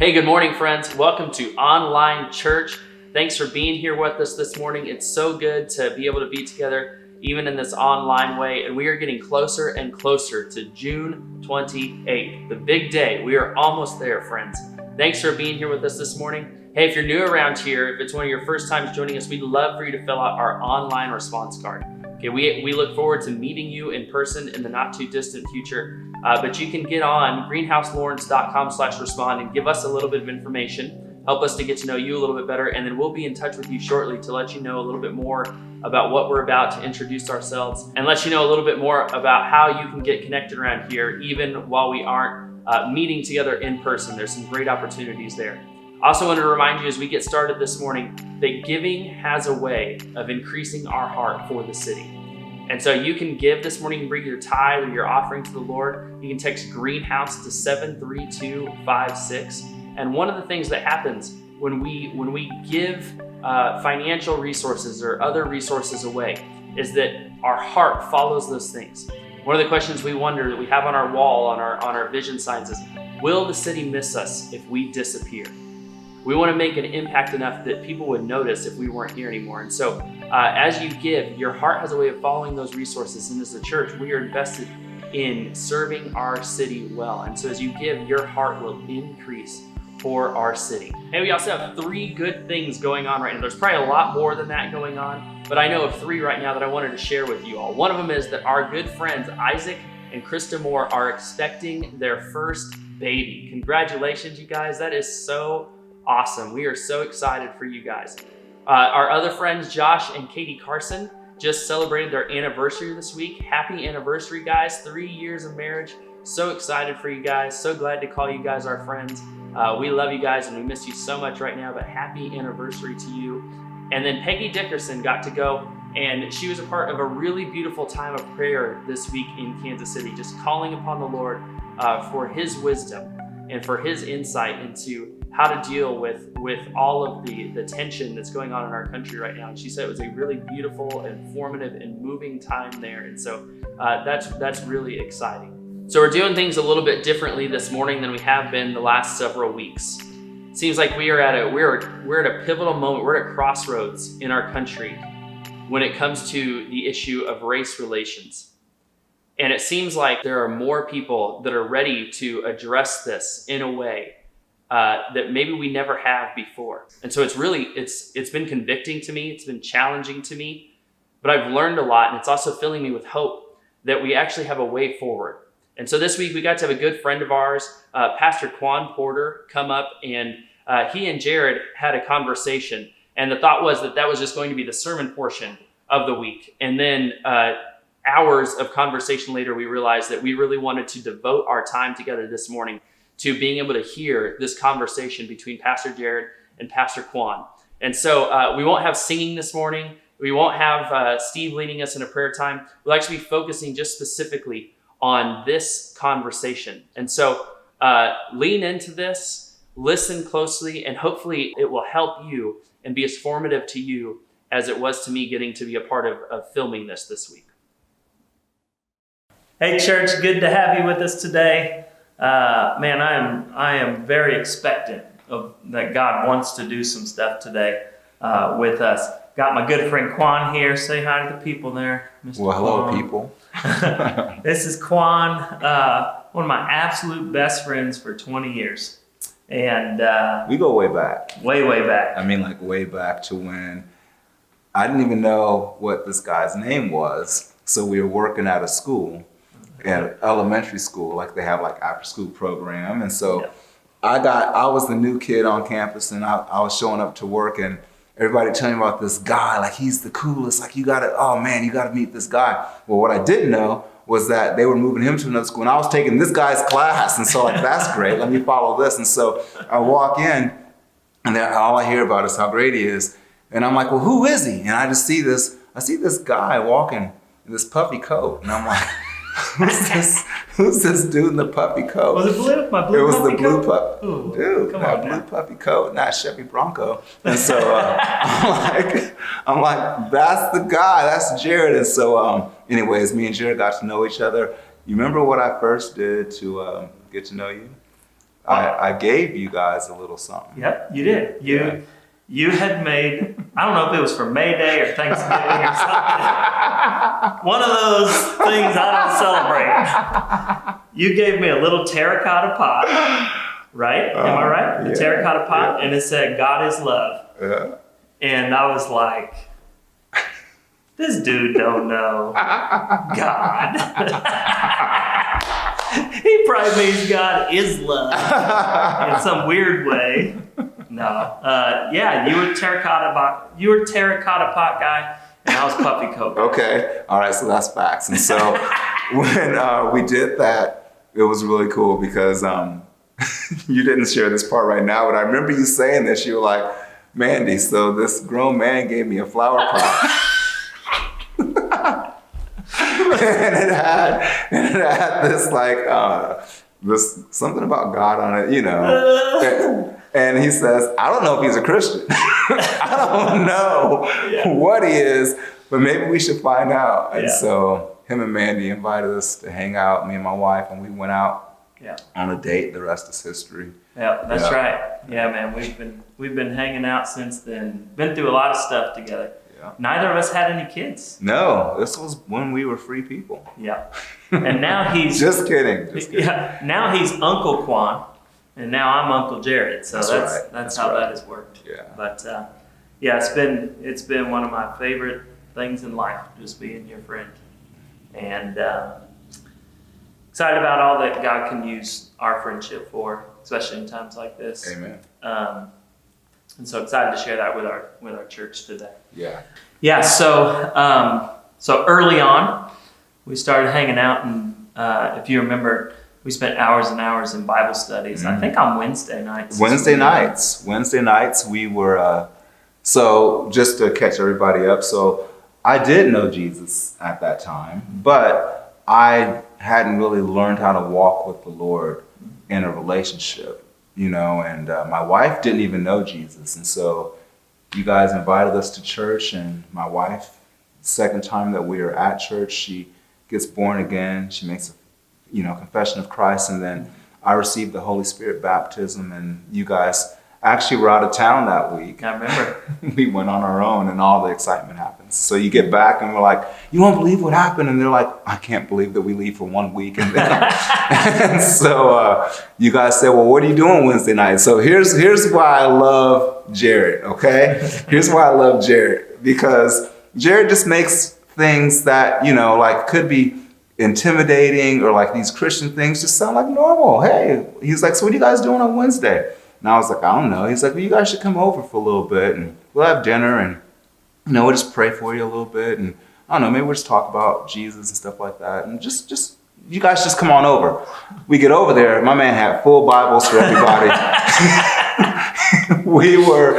Hey, good morning, friends. Welcome to Online Church. Thanks for being here with us this morning. It's so good to be able to be together, even in this online way. And we are getting closer and closer to June 28th, the big day. We are almost there, friends. Thanks for being here with us this morning. Hey, if you're new around here, if it's one of your first times joining us, we'd love for you to fill out our online response card. Okay, we look forward to meeting you in person in the not too distant future. But you can get on greenhouselawrence.com/respond and give us a little bit of information, help us to get to know you a little bit better, and then we'll be in touch with you shortly to let you know a little bit more about what we're about to introduce ourselves and let you know a little bit more about how you can get connected around here even while we aren't meeting together in person. There's some great opportunities there. I also want to remind you as we get started this morning that giving has a way of increasing our heart for the city. And so you can give this morning, you can bring your tithe or your offering to the Lord. You can text Greenhouse to 73256. And one of the things that happens when we give financial resources or other resources away is that our heart follows those things. One of the questions we wonder that we have on our wall, on our vision signs is, will the city miss us if we disappear? We want to make an impact enough that people would notice if we weren't here anymore. And so as you give, your heart has a way of following those resources. And as a church, we are invested in serving our city well. And so as you give, your heart will increase for our city. And we also have three good things going on right now. There's probably a lot more than that going on, but I know of three right now that I wanted to share with you all. One of them is that our good friends, Isaac and Krista Moore, are expecting their first baby. Congratulations, you guys. That is so awesome. We are so excited for you guys. Our other friends, Josh and Katie Carson, just celebrated their anniversary this week. Happy anniversary, guys. 3 years of marriage. So excited for you guys. So glad to call you guys our friends. We love you guys and we miss you so much right now, but happy anniversary to you. And then Peggy Dickerson got to go, and she was a part of a really beautiful time of prayer this week in Kansas City, just calling upon the Lord for his wisdom and for his insight into how to deal with all of the tension that's going on in our country right now. And she said it was a really beautiful, informative, and moving time there. And so that's really exciting. So we're doing things a little bit differently this morning than we have been the last several weeks. It seems like we're at a pivotal moment. We're at a crossroads in our country when it comes to the issue of race relations. And it seems like there are more people that are ready to address this in a way that maybe we never have before. And so it's been convicting to me. It's been challenging to me, but I've learned a lot, and it's also filling me with hope that we actually have a way forward. And so this week we got to have a good friend of ours, Pastor Kwan Porter, come up, and he and Jared had a conversation. And the thought was that was just going to be the sermon portion of the week. And then hours of conversation later, we realized that we really wanted to devote our time together this morning to being able to hear this conversation between Pastor Jared and Pastor Kwan. And so we won't have singing this morning. We won't have Steve leading us in a prayer time. We'll actually be focusing just specifically on this conversation. And so lean into this, listen closely, and hopefully it will help you and be as formative to you as it was to me getting to be a part of filming this week. Hey church, good to have you with us today. Man, I am very expectant of that God wants to do some stuff today with us. Got my good friend Kwan here. Say hi to the people there, Mr. Well, hello, Kwan. people. This is Kwan, one of my absolute best friends for 20 years. And we go way back. Way back. I mean, like way back to when I didn't even know what this guy's name was. So we were working at a school, at elementary school, like they have like after school program. And so I was the new kid on campus, and I was showing up to work, and everybody telling me about this guy, like he's the coolest, like you gotta meet this guy. Well, what I didn't know was that they were moving him to another school, and I was taking this guy's class. And so like, that's great, let me follow this. And so I walk in, and then all I hear about is how great he is. And I'm like, well, who is he? And I see this guy walking in this puffy coat. And I'm like, who's this dude in the puffy coat? Was it blue? My blue It was puffy the blue coat? puppy. Dude, come that on blue now. puppy coat, not Chevy Bronco. And so I'm like, that's the guy, that's Jared. And so anyways, me and Jared got to know each other. You remember what I first did to get to know you? I gave you guys a little something. Yep, you did. You had made, I don't know if it was for May Day or Thanksgiving or something. One of those things I don't celebrate. You gave me a little terracotta pot, right? Am I right? A terracotta pot, and it said, "God is love." Yeah. And I was like, this dude don't know God. He probably means God is love in some weird way. No, you were terracotta pot guy, and I was puppy coat. Okay, all right, so that's facts. And so when we did that, it was really cool because you didn't share this part right now, but I remember you saying this. You were like, "Mandy, so this grown man gave me a flower pot." and it had this like this something about God on it, you know. And he says, "I don't know if he's a Christian. I don't know what he is, but maybe we should find out." And so him and Mandy invited us to hang out, me and my wife, and we went out on a date. The rest is history. Yeah, that's right. Yeah, man, we've been hanging out since then. Been through a lot of stuff together. Yeah. Neither of us had any kids. No, this was when we were free people. Yeah. And now he's just kidding. Yeah. Now he's Uncle Kwan, and now I'm Uncle Jared. So that's how that has worked. Yeah. But it's been one of my favorite things in life, just being your friend, and excited about all that God can use our friendship for, especially in times like this. Amen. And so excited to share that with our church today. Yeah. Yeah. So early on, we started hanging out, and if you remember, we spent hours and hours in Bible studies. I think on Wednesday nights. Wednesday nights, we were. So just to catch everybody up, so I did know Jesus at that time, but I hadn't really learned how to walk with the Lord in a relationship. You know, and my wife didn't even know Jesus. And so you guys invited us to church, and my wife, second time that we were at church, she gets born again. She makes a confession of Christ, and then I received the Holy Spirit baptism, and you guys actually were out of town that week. I remember. We went on our own, and all the excitement happens. So you get back, and we're like, "You won't believe what happened." And they're like, "I can't believe that we leave for 1 week." And so you guys said, "Well, what are you doing Wednesday night?" So here's why I love Jared, okay? Here's why I love Jared. Because Jared just makes things that, like could be intimidating or like these Christian things just sound like normal. Hey, he's like, "So what are you guys doing on Wednesday?" And I was like, "I don't know." He's like, "Well, you guys should come over for a little bit, and we'll have dinner, and we'll just pray for you a little bit, and I don't know, maybe we'll just talk about Jesus and stuff like that, and just you guys just come on over." We get over there. My man had full Bibles for everybody. We were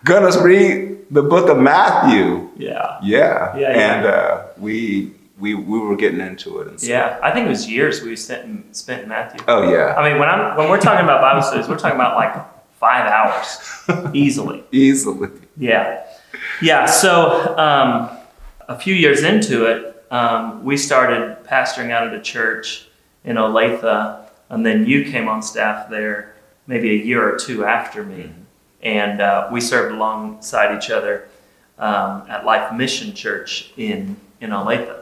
gonna read the book of Matthew. Yeah. And we were getting into it. And stuff. I think it was years we spent in Matthew. Oh yeah. I mean, when we're talking about Bible studies, we're talking about like 5 hours easily. Yeah. So a few years into it, we started pastoring out at a church in Olathe, and then you came on staff there maybe a year or two after me, and we served alongside each other at Life Mission Church in Olathe.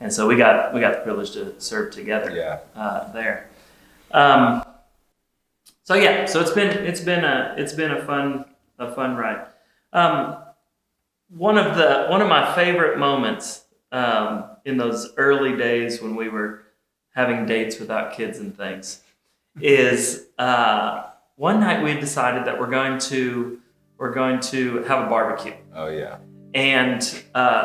And so we got the privilege to serve together there. So it's been a fun ride. One of my favorite moments in those early days when we were having dates without kids and things is one night we decided that we're going to have a barbecue. Oh yeah. And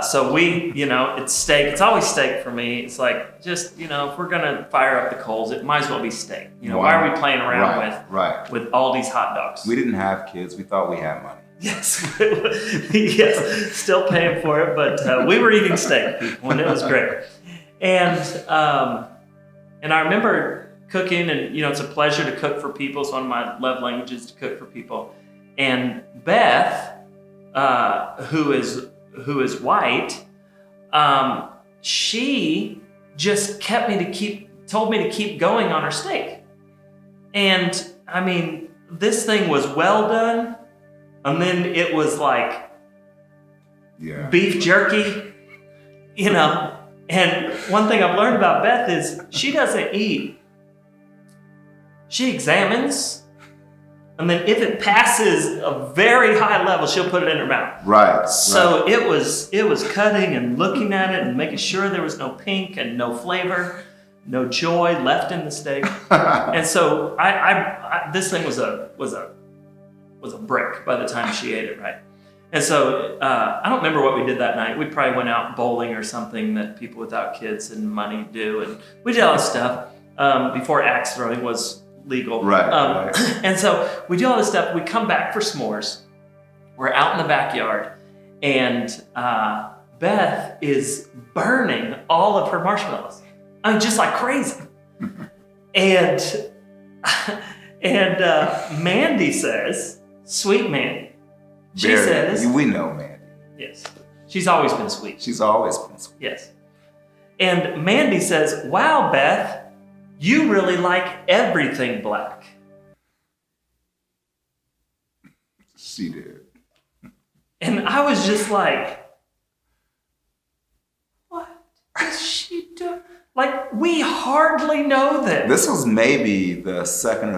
so we, it's steak. It's always steak for me. It's like, just, if we're going to fire up the coals, it might as well be steak. Why are we playing around with all these hot dogs? We didn't have kids. We thought we had money. Yes. Still paying for it, but we were eating steak, people, and it was great. And I remember cooking, and, it's a pleasure to cook for people. It's one of my love languages, to cook for people. And Beth, who is white, she just told me to keep going on her steak. And I mean, this thing was well done, and then it was like beef jerky, you know. And one thing I've learned about Beth is she doesn't eat. She examines, and then if it passes a very high level, she'll put it in her mouth. Right. So it was cutting and looking at it and making sure there was no pink and no flavor, no joy left in the steak. And so I this thing was a brick by the time she ate it, right? And so I don't remember what we did that night. We probably went out bowling or something that people without kids and money do, and we did all this stuff before axe throwing was legal. Right. And so we do all this stuff. We come back for s'mores. We're out in the backyard, and Beth is burning all of her marshmallows. I mean, just like crazy. and Mandy says, sweet Mandy. She says, we know Mandy. Yes. She's always been sweet. She's always been sweet. Yes. And Mandy says, wow, Beth, you really like everything black. She did. And I was just like, what is she doing? Like, we hardly know this. This was maybe the second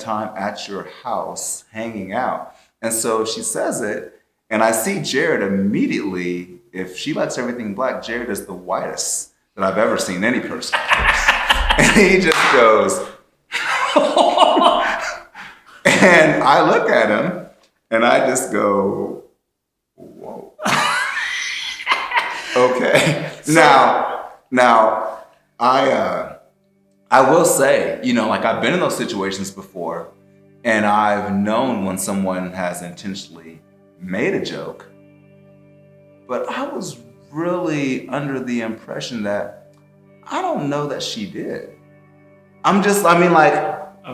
time at your house hanging out. And so she says it, and I see Jared immediately. If she likes everything black, Jared is the whitest that I've ever seen any person. And he just goes, and I look at him, and I just go, whoa. Okay. Now, I will say, you know, like I've been in those situations before, and I've known when someone has intentionally made a joke, but I was really under the impression that I don't know that she did.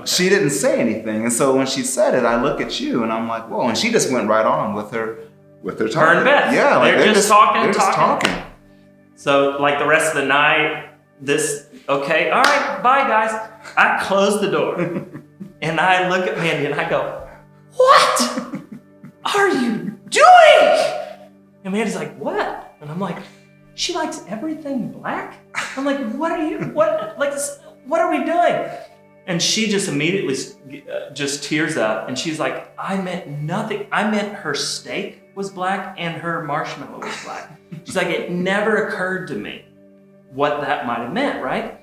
She didn't say anything. And so when she said it, I look at you and I'm like, whoa, and she just went right on with her talking. Her and Beth. Yeah, like they're just talking. They're just talking. So like the rest of the night, okay, all right, bye guys. I close the door and I look at Mandy and I go, what are you doing? And Mandy's like, what? And I'm like, she likes everything black? I'm like, what are we doing? And she just immediately just tears up and she's like, I meant nothing. I meant her steak was black and her marshmallow was black. She's like, it never occurred to me what that might have meant, right?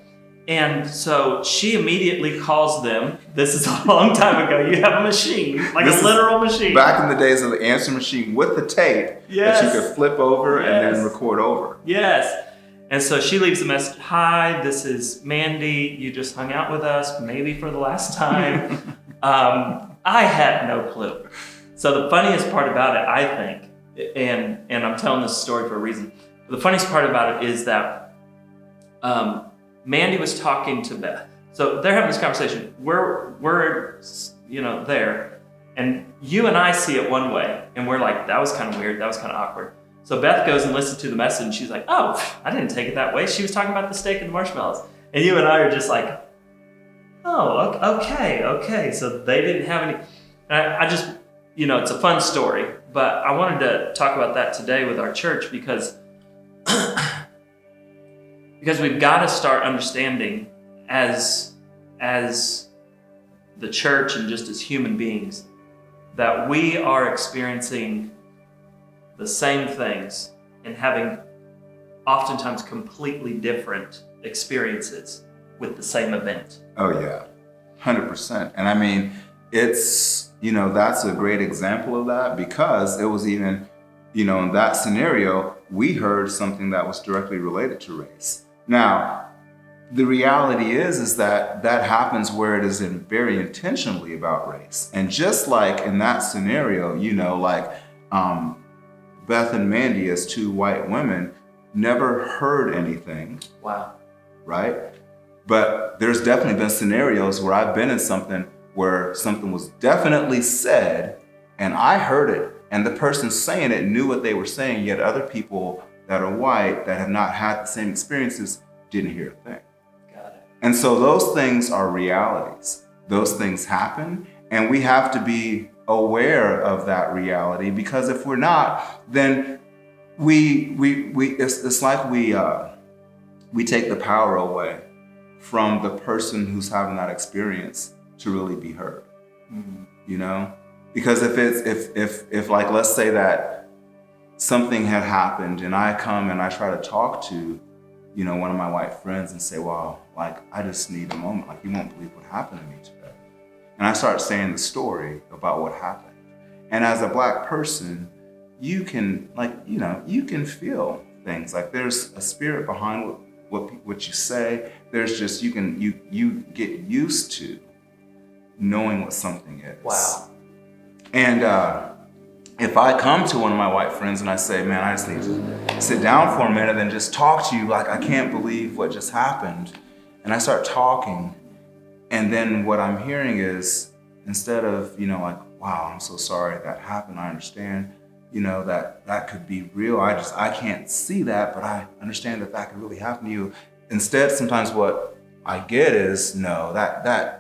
And so she immediately calls them. This is a long time ago. You have a machine, like a literal machine. Back in the days of the answer machine with the tape that you could flip over and then record over. Yes. And so she leaves a message. Hi, this is Mandy. You just hung out with us, maybe for the last time. I had no clue. So the funniest part about it, I think, and I'm telling this story for a reason, but the funniest part about it is that Mandy was talking to Beth. So they're having this conversation. We're there, and you and I see it one way, and we're like, that was kind of weird. That was kind of awkward. So Beth goes and listens to the message, and she's like, oh, I didn't take it that way. She was talking about the steak and the marshmallows. And you and I are just like, oh, okay. So they didn't have any. I just, it's a fun story, but I wanted to talk about that today with our church because we've got to start understanding as the church and just as human beings that we are experiencing the same things and having oftentimes completely different experiences with the same event. Oh yeah, 100%. And I mean, it's, that's a great example of that because it was even, in that scenario, we heard something that was directly related to race. Now, the reality is that happens where it is very intentionally about race. And just like in that scenario, Beth and Mandy as two white women never heard anything. Wow. Right? But there's definitely been scenarios where I've been in something where something was definitely said and I heard it and the person saying it knew what they were saying, yet other people that are white that have not had the same experiences didn't hear a thing. Got it. And so those things are realities. Those things happen, and we have to be aware of that reality, because if we're not, then it's like we take the power away from the person who's having that experience to really be heard. You know, because if like, let's say that something had happened and I come and I try to talk to, you know, one of my white friends and say, wow, like, I just need a moment, like, you won't believe what happened to me today. And I start saying the story about what happened. And as a Black person, you can, like, you know, you can feel things. Like, there's a spirit behind what you say. There's just, you get used to knowing what something is. Wow. And if I come to one of my white friends and I say, man, I just need to sit down for a minute and just talk to you, like, I can't believe what just happened. And I start talking, and then what I'm hearing is, instead of, you know, like, wow, I'm so sorry that happened, I understand, you know, that could be real. I can't see that, but I understand that could really happen to you. Instead, sometimes what I get is, no,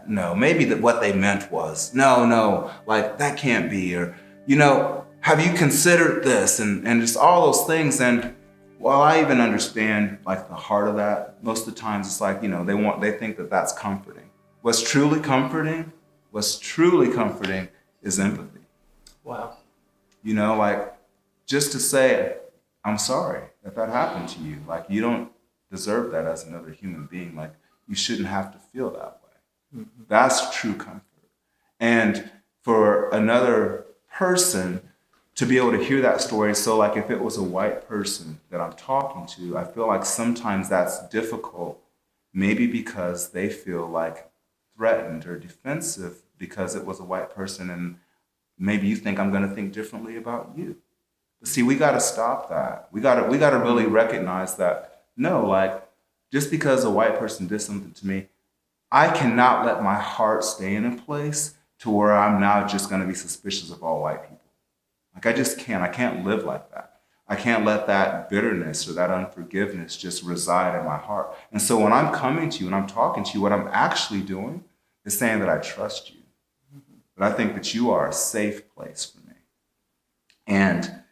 no, maybe what they meant was, no, like, that can't be, or, you know, have you considered this, and just all those things. And while I even understand, like, the heart of that, most of the times it's like, you know, they think that that's comforting. What's truly comforting is empathy. Wow. You know, like, just to say, I'm sorry that happened to you. Like, you don't deserve that as another human being. Like, you shouldn't have to feel that way. That's true comfort. And for another person to be able to hear that story, so like, if it was a white person that I'm talking to, I feel like sometimes that's difficult, maybe because they feel like threatened or defensive because it was a white person, and maybe you think I'm going to think differently about you. But see, we got to stop that. We got to really recognize that, no, like, just because a white person did something to me, I cannot let my heart stay in a place to where I'm now just going to be suspicious of all white people. Like, I just can't. I can't live like that. I can't let that bitterness or that unforgiveness just reside in my heart. And so when I'm coming to you and I'm talking to you, what I'm actually doing is saying that I trust you. That I think that you are a safe place for me. And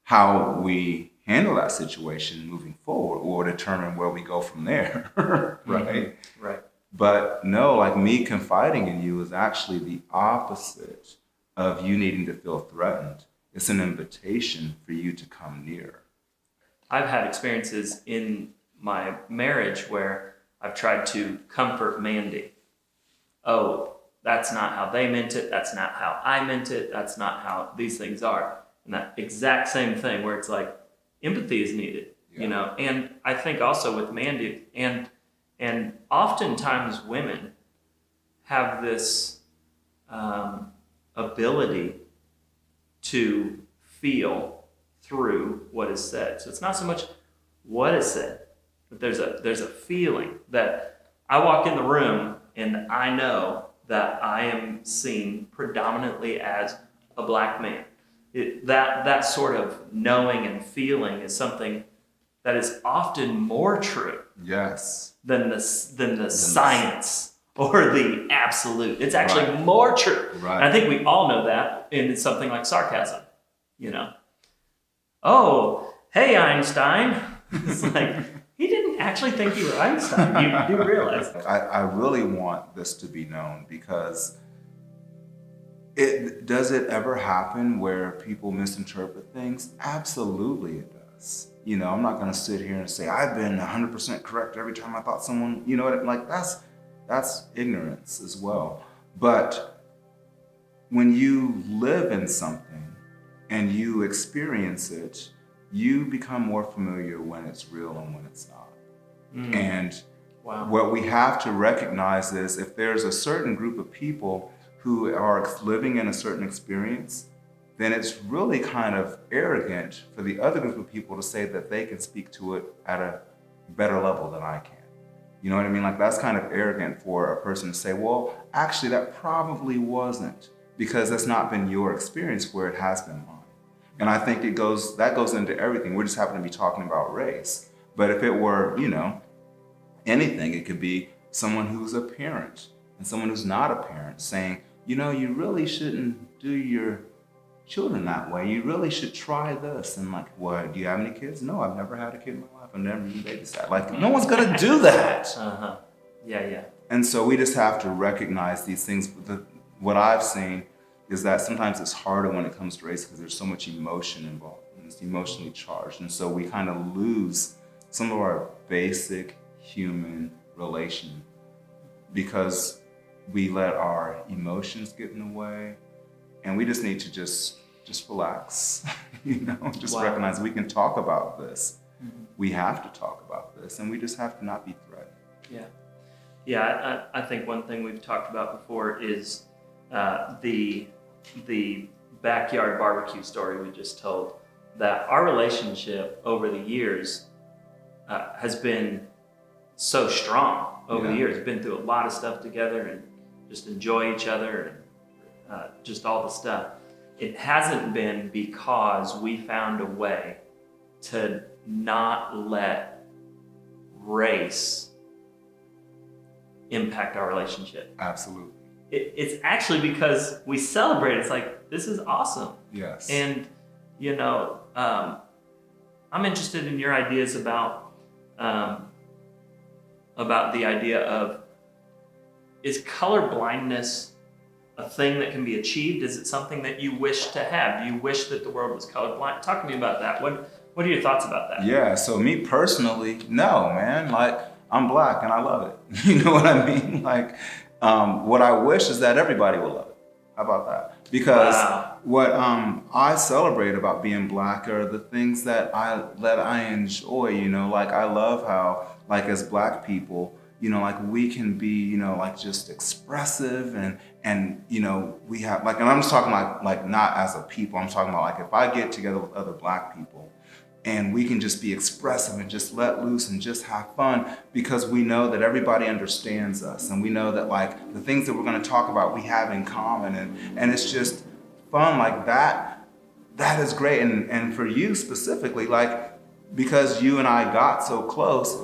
how we handle that situation moving forward will determine where we go from there, right? Right. But no, like, me confiding in you is actually the opposite of you needing to feel threatened. It's an invitation for you to come near. I've had experiences in my marriage where I've tried to comfort Mandy. Oh, that's not how they meant it. That's not how I meant it. That's not how these things are. And that exact same thing where it's like, empathy is needed, you know? And I think also with Mandy, and oftentimes women have this ability to feel through what is said. So it's not so much what is said, but there's a feeling that I walk in the room and I know that I am seen predominantly as a Black man. That sort of knowing and feeling is something that is often more true. Yes. Than the science or the absolute. It's actually more true. Right. And I think we all know that in something like sarcasm. You know, oh, hey, Einstein. It's like, he didn't actually think you were Einstein. You do realize. I really want this to be known, because does it ever happen where people misinterpret things? Absolutely it does. You know, I'm not going to sit here and say, I've been 100% correct every time I thought someone, you know, like, that's ignorance as well. But when you live in something and you experience it, you become more familiar when it's real and when it's not. And what we have to recognize is, if there's a certain group of people who are living in a certain experience, then it's really kind of arrogant for the other group of people to say that they can speak to it at a better level than I can. You know what I mean? Like, that's kind of arrogant for a person to say, well, actually, that probably wasn't, because that's not been your experience where it has been mine. And I think that goes into everything. We just happen to be talking about race. But if it were, you know, anything. It could be someone who's a parent and someone who's not a parent saying, you know, you really shouldn't do your children that way. You really should try this. And like, what? Do you have any kids? No, I've never had a kid in my life. I've never even babysat. Like, no one's gonna do that. Yeah. And so we just have to recognize these things. What I've seen is that sometimes it's harder when it comes to race because there's so much emotion involved and it's emotionally charged. And so we kind of lose some of our basic human relation because we let our emotions get in the way. And we just need to just relax, you know, just recognize we can talk about this. Mm-hmm. We have to talk about this, and we just have to not be threatened. Yeah, I think one thing we've talked about before is the backyard barbecue story we just told, that our relationship over the years has been so strong over the years. Been through a lot of stuff together and just enjoy each other and just all the stuff. It hasn't been because we found a way to not let race impact our relationship. Absolutely. It's actually because we celebrate. It's like, this is awesome. Yes. And, you know, I'm interested in your ideas about the idea of, is color blindness a thing that can be achieved? Is it something that you wish to have? Do you wish that the world was colorblind? Talk to me about that. What are your thoughts about that? Yeah, so me personally, no, man. Like, I'm Black and I love it. You know what I mean? Like, what I wish is that everybody will love it. How about that? Because what I celebrate about being Black are the things that I enjoy, you know, like I love how, like, as Black people, you know, like we can be, you know, like just expressive and you know, we have like, and I'm just talking like not as a people, I'm talking about like if I get together with other Black people and we can just be expressive and just let loose and just have fun because we know that everybody understands us and we know that like the things that we're going to talk about we have in common and it's just fun like that. That is great. And for you specifically, like because you and I got so close,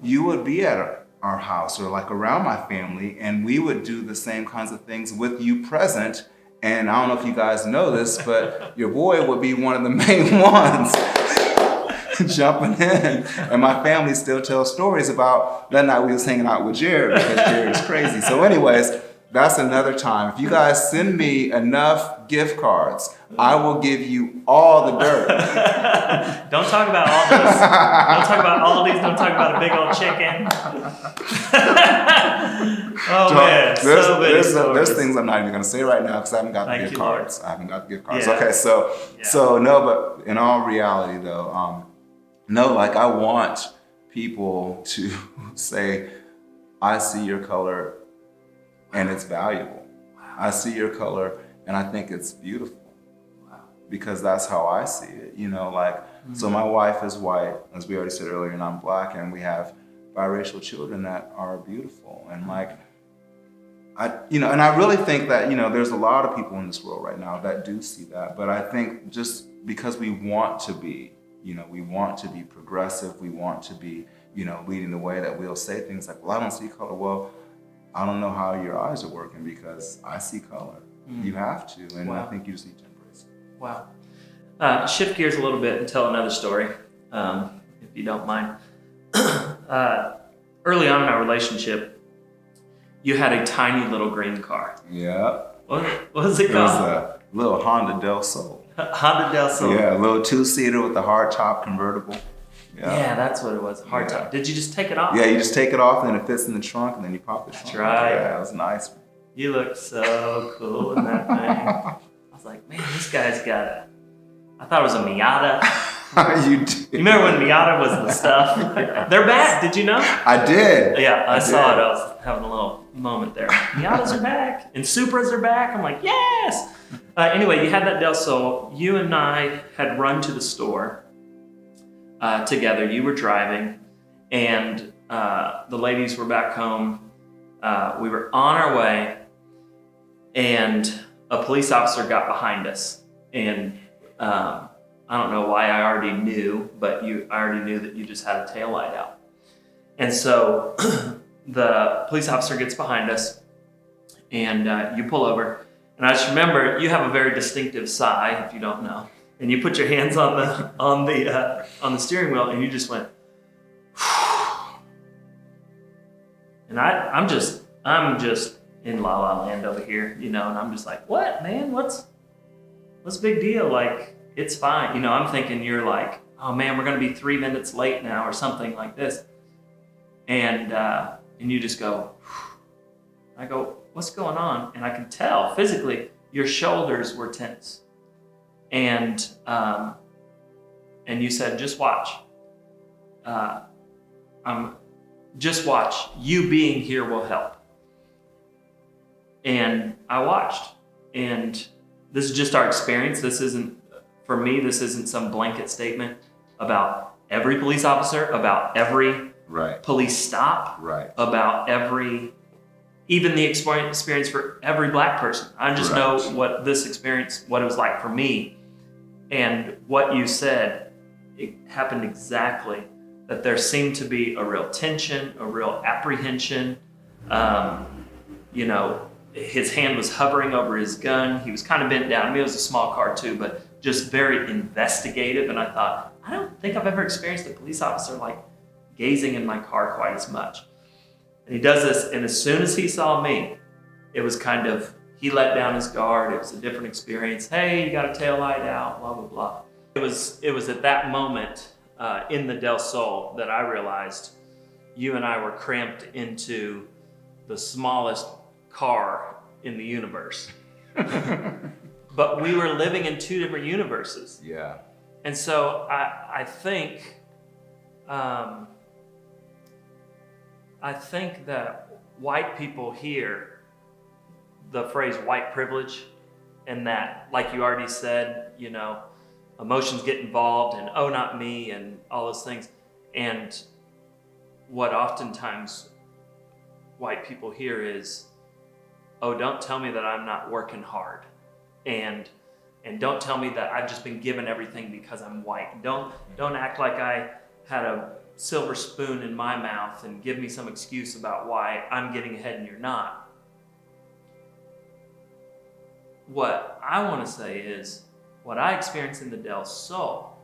you would be at our house or like around my family and we would do the same kinds of things with you present. And I don't know if you guys know this, but your boy would be one of the main ones jumping in. And my family still tells stories about that night we was hanging out with Jared because Jared is crazy. So anyways, that's another time. If you guys send me enough gift cards, I will give you all the dirt. Don't talk about all this. Don't talk about all these. Don't talk about a big old chicken. Man, there's things I'm not even going to say right now because I haven't got the gift cards. I haven't got the gift cards. Yeah. Okay, so no, but in all reality though, no, like I want people to say, I see your color and it's valuable. Wow. I see your color and I think it's beautiful. Wow. Because that's how I see it, you know, like, so my wife is white, as we already said earlier, and I'm Black, and we have biracial children that are beautiful. And like, and I really think that, you know, there's a lot of people in this world right now that do see that, but I think just because we want to be, you know, we want to be progressive, we want to be, you know, leading the way, that we'll say things like, well, I don't see color. Well, I don't know how your eyes are working because I see color. You have to, and I think you just need to embrace it. Wow. Shift gears a little bit and tell another story, if you don't mind. Early on in our relationship, you had a tiny little green car. Yeah. What was it called? It was a little Honda Del Sol. Honda Del Sol. Yeah, a little two-seater with a hard top convertible. Yeah, that's what it was. Hard top. Did you just take it off? Yeah, you just take it off, and then it fits in the trunk, and then you pop the trunk. That's right. Yeah, it was nice. You look so cool in that thing. I was like, man, this guy's got I thought it was a Miata. You did. You remember when Miata was the stuff? They're back. Did you know? I did. Yeah, I saw it. I was having a little moment there. Miatas are back, and Supras are back. I'm like, yes. Anyway, you had that Del Sol. You and I had run to the store together. You were driving, and the ladies were back home. We were on our way, and a police officer got behind us. And I don't know why I already knew, but I already knew that you just had a taillight out. And so the police officer gets behind us, and you pull over. And I just remember you have a very distinctive sigh, if you don't know. And you put your hands on the steering wheel, and you just went. And I'm just in La La Land over here, and I'm just like, what, man? What's the big deal? Like, it's fine. I'm thinking you're like, oh man, we're gonna be 3 minutes late now or something like this. And you just go. I go, what's going on? And I can tell physically your shoulders were tense. And you said, just watch. Just watch. You being here will help. And I watched. And this is just our experience. This isn't some blanket statement about every police officer, about every police stop, about even the experience for every black person. I just know what it was like for me. And what you said, it happened exactly. That there seemed to be a real tension, a real apprehension. His hand was hovering over his gun. He was kind of bent down. I mean, it was a small car too, but just very investigative. And I thought, I don't think I've ever experienced a police officer like gazing in my car quite as much. And he does this, and as soon as he saw me, it was kind of, he let down his guard. It was a different experience. Hey, you got a tail light out, blah, blah, blah. It was at that moment in the Del Sol that I realized you and I were cramped into the smallest car in the universe. But we were living in two different universes. Yeah. And so I think that white people hear the phrase white privilege, and that, like you already said, emotions get involved, and oh, not me, and all those things. And what oftentimes white people hear is, oh, don't tell me that I'm not working hard. And don't tell me that I've just been given everything because I'm white. Don't act like I had a silver spoon in my mouth and give me some excuse about why I'm getting ahead and you're not. What I want to say is, what I experienced in the Del Sol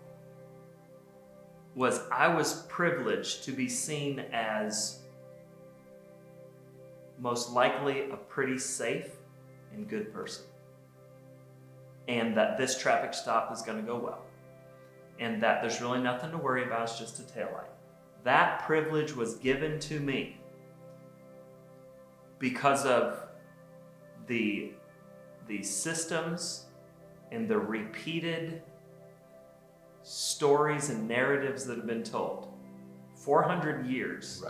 was I was privileged to be seen as most likely a pretty safe and good person. And that this traffic stop is going to go well. And that there's really nothing to worry about, it's just a taillight. That privilege was given to me because of the systems and the repeated stories and narratives that have been told. 400 years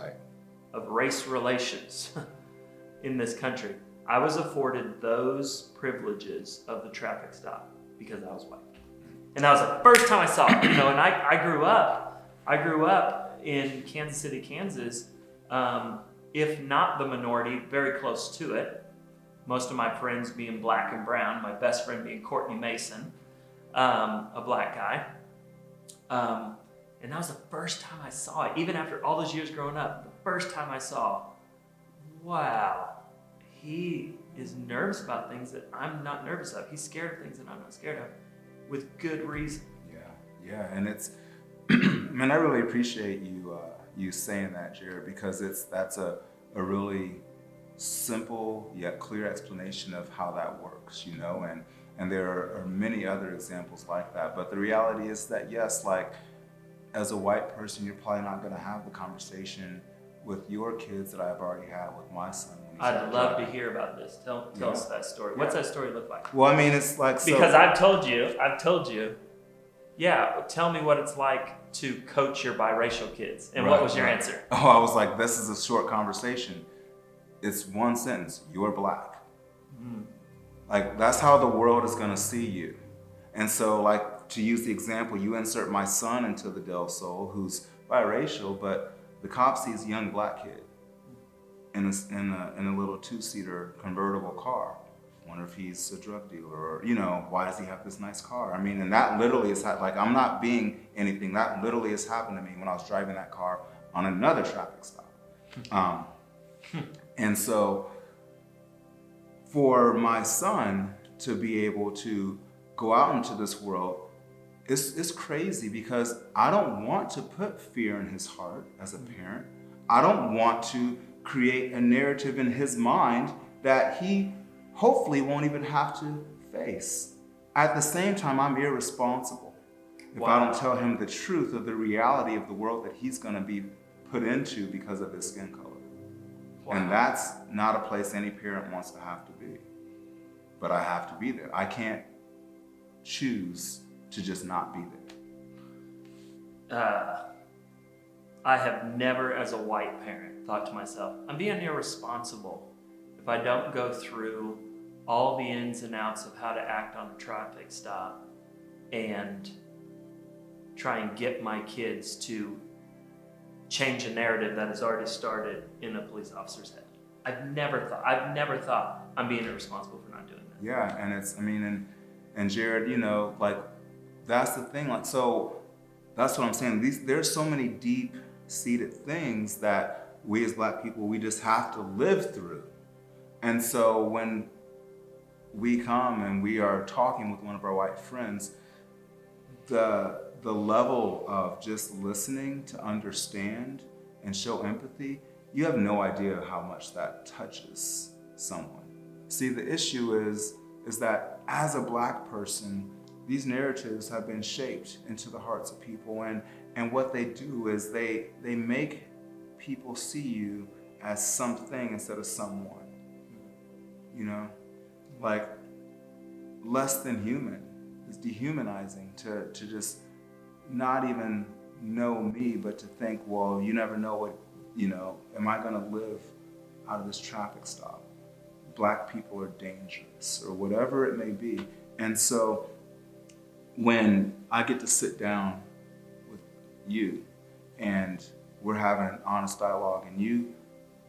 of race relations in this country. I was afforded those privileges of the traffic stop because I was white. And that was the first time I saw it. And I grew up in Kansas City, Kansas, if not the minority, very close to it. Most of my friends being black and brown, my best friend being Courtney Mason, a black guy. And that was the first time I saw it, even after all those years growing up, the first time I saw, wow, he is nervous about things that I'm not nervous of. He's scared of things that I'm not scared of, with good reason. Yeah, and it's, man, I really appreciate you saying that, Jared, because that's a really simple yet clear explanation of how that works, and there are many other examples like that. But the reality is that, yes, like as a white person, you're probably not going to have the conversation with your kids that I've already had with my son. I'd love to hear about this. Tell us that story. What's that story look like? Well, I mean, it's like, because I've told you, yeah, tell me what it's like to coach your biracial kids. And what was your answer? Oh, I was like, this is a short conversation. It's one sentence, you're black. Mm. Like, that's how the world is going to see you. And so, like, to use the example, you insert my son into the Del Sol, who's biracial, but the cop sees a young black kid in a little two-seater convertible car. Wonder if he's a drug dealer, or, why does he have this nice car? I mean, and that literally is, like, I'm not being anything. That literally has happened to me when I was driving that car on another traffic stop. And so for my son to be able to go out into this world, it's crazy because I don't want to put fear in his heart as a parent. I don't want to create a narrative in his mind that he hopefully won't even have to face. At the same time, I'm irresponsible if I don't tell him the truth of the reality of the world that he's going to be put into because of his skin color. Wow. And that's not a place any parent wants to have to be. But I have to be there. I can't choose to just not be there. I have never, as a white parent, thought to myself, I'm being irresponsible if I don't go through all the ins and outs of how to act on a traffic stop and try and get my kids to change a narrative that has already started in a police officer's head. I've never thought I'm being irresponsible for not doing that. Yeah, and Jared, like, that's the thing. Like, so that's what I'm saying. There's so many deep-seated things that we as Black people, we just have to live through. And so when we come and we are talking with one of our white friends, the level of just listening to understand and show empathy, you have no idea how much that touches someone. See, the issue is that as a Black person, these narratives have been shaped into the hearts of people, and what they do is they make people see you as something instead of someone. Like less than human. It's dehumanizing to just not even know me, but to think, well, you never know what, am I gonna live out of this traffic stop? Black people are dangerous, or whatever it may be. And so when I get to sit down with you and we're having an honest dialogue and you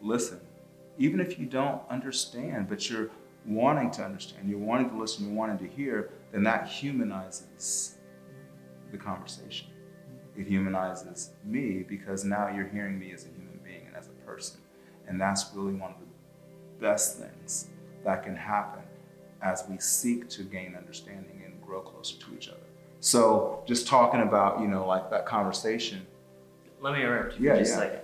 listen, even if you don't understand, but you're wanting to understand, you're wanting to listen, you're wanting to hear, then that humanizes the conversation. It humanizes me because now you're hearing me as a human being and as a person. And that's really one of the best things that can happen as we seek to gain understanding and grow closer to each other. So just talking about, like that conversation. Let me interrupt you for just a second.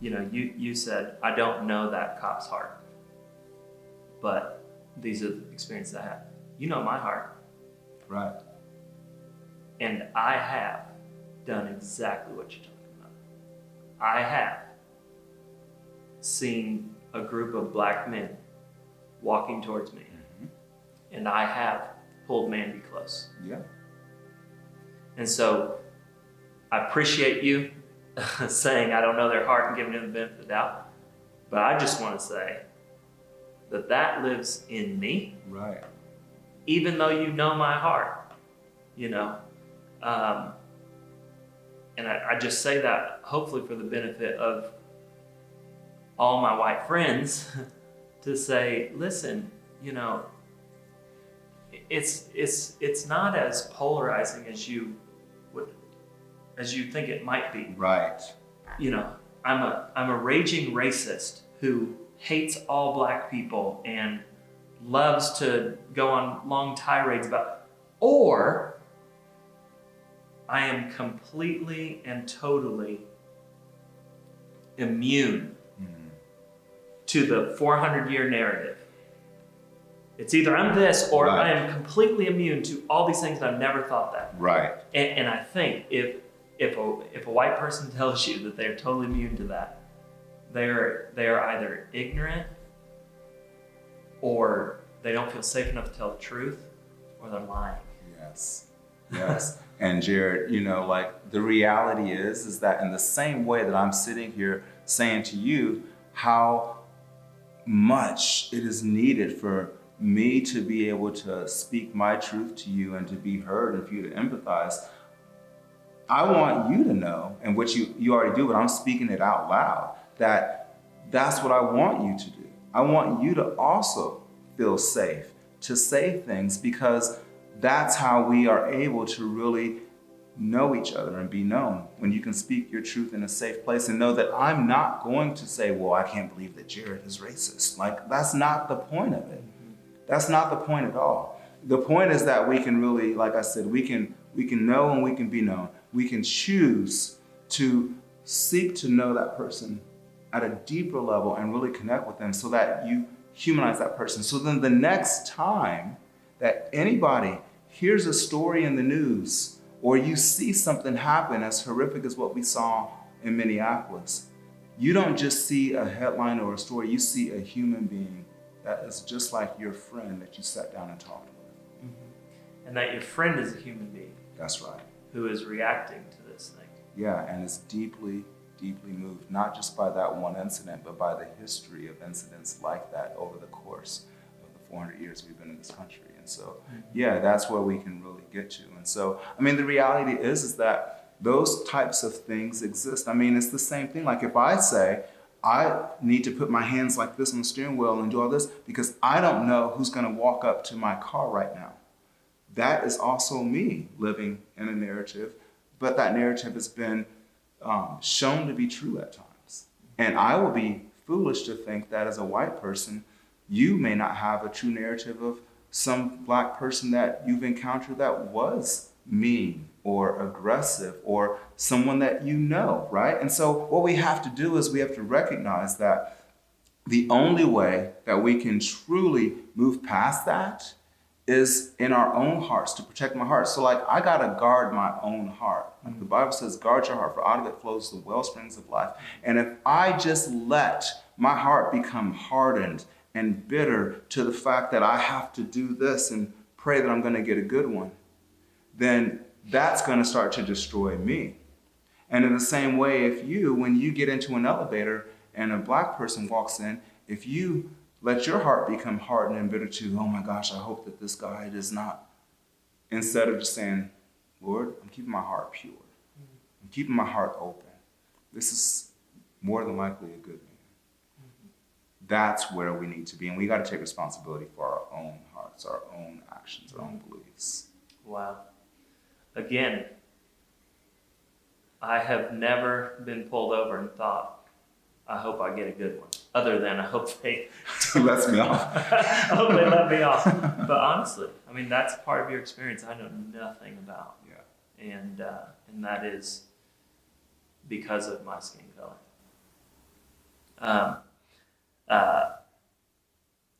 You said, I don't know that cop's heart, but these are the experiences I have. You know my heart. Right. And I have done exactly what you're talking about. I have seen a group of Black men walking towards me, and I have pulled Mandy close. Yeah. And so I appreciate you saying I don't know their heart and giving them the benefit of the doubt, but I just want to say that lives in me. Right. Even though you know my heart, and I just say that hopefully for the benefit of all my white friends to say, listen, it's not as polarizing as you think it might be. Right. I'm a raging racist who hates all Black people and loves to go on long tirades about, or I am completely and totally immune to the 400-year narrative. It's either I'm this or I am completely immune to all these things that I've never thought that. Right. And I think if a white person tells you that they're totally immune to that, they are either ignorant, or they don't feel safe enough to tell the truth, or they're lying. Yes. And Jared, like the reality is that in the same way that I'm sitting here saying to you how much it is needed for me to be able to speak my truth to you and to be heard and for you to empathize, I want you to know, and what you already do, but I'm speaking it out loud, that's what I want you to do. I want you to also feel safe to say things, because that's how we are able to really know each other and be known, when you can speak your truth in a safe place and know that I'm not going to say, well, I can't believe that Jared is racist. Like, that's not the point of it. That's not the point at all. The point is that we can really, like I said, we can know and we can be known. We can choose to seek to know that person at a deeper level and really connect with them so that you humanize that person. So then the next time that anybody hears a story in the news or you see something happen as horrific as what we saw in Minneapolis, you don't just see a headline or a story, you see a human being that is just like your friend that you sat down and talked with. Mm-hmm. And that your friend is a human being. That's right. Who is reacting to this thing. Yeah, and is deeply, deeply moved, not just by that one incident, but by the history of incidents like that over the course of the 400 years we've been in this country. And so, yeah, that's where we can really get to. And so, I mean, the reality is that those types of things exist. I mean, it's the same thing. Like if I say, I need to put my hands like this on the steering wheel and do all this because I don't know who's going to walk up to my car right now. That is also me living in a narrative, but that narrative has been shown to be true at times. And I will be foolish to think that as a white person, you may not have a true narrative of some black person that you've encountered that was mean or aggressive or someone that you know, right? And so what we have to do is we have to recognize that the only way that we can truly move past that is in our own hearts, to protect my heart. So like, I gotta guard my own heart. Like the Bible says, guard your heart, for out of it flows the well springs of life. And if I just let my heart become hardened and bitter to the fact that I have to do this and pray that I'm gonna get a good one, then that's gonna start to destroy me. And in the same way, if you, when you get into an elevator and a black person walks in, if you let your heart become hardened and bitter to, oh my gosh, I hope that this guy does not, instead of just saying, Lord, I'm keeping my heart pure. I'm keeping my heart open. This is more than likely a good man. That's where we need to be. And we got to take responsibility for our own hearts, our own actions, our own beliefs. Wow. Again, I have never been pulled over and thought, I hope I get a good one. Other than I hope they lets me off. I hope they let me off. But honestly, I mean, that's part of your experience I know nothing about. Yeah. And that is because of my skin color. I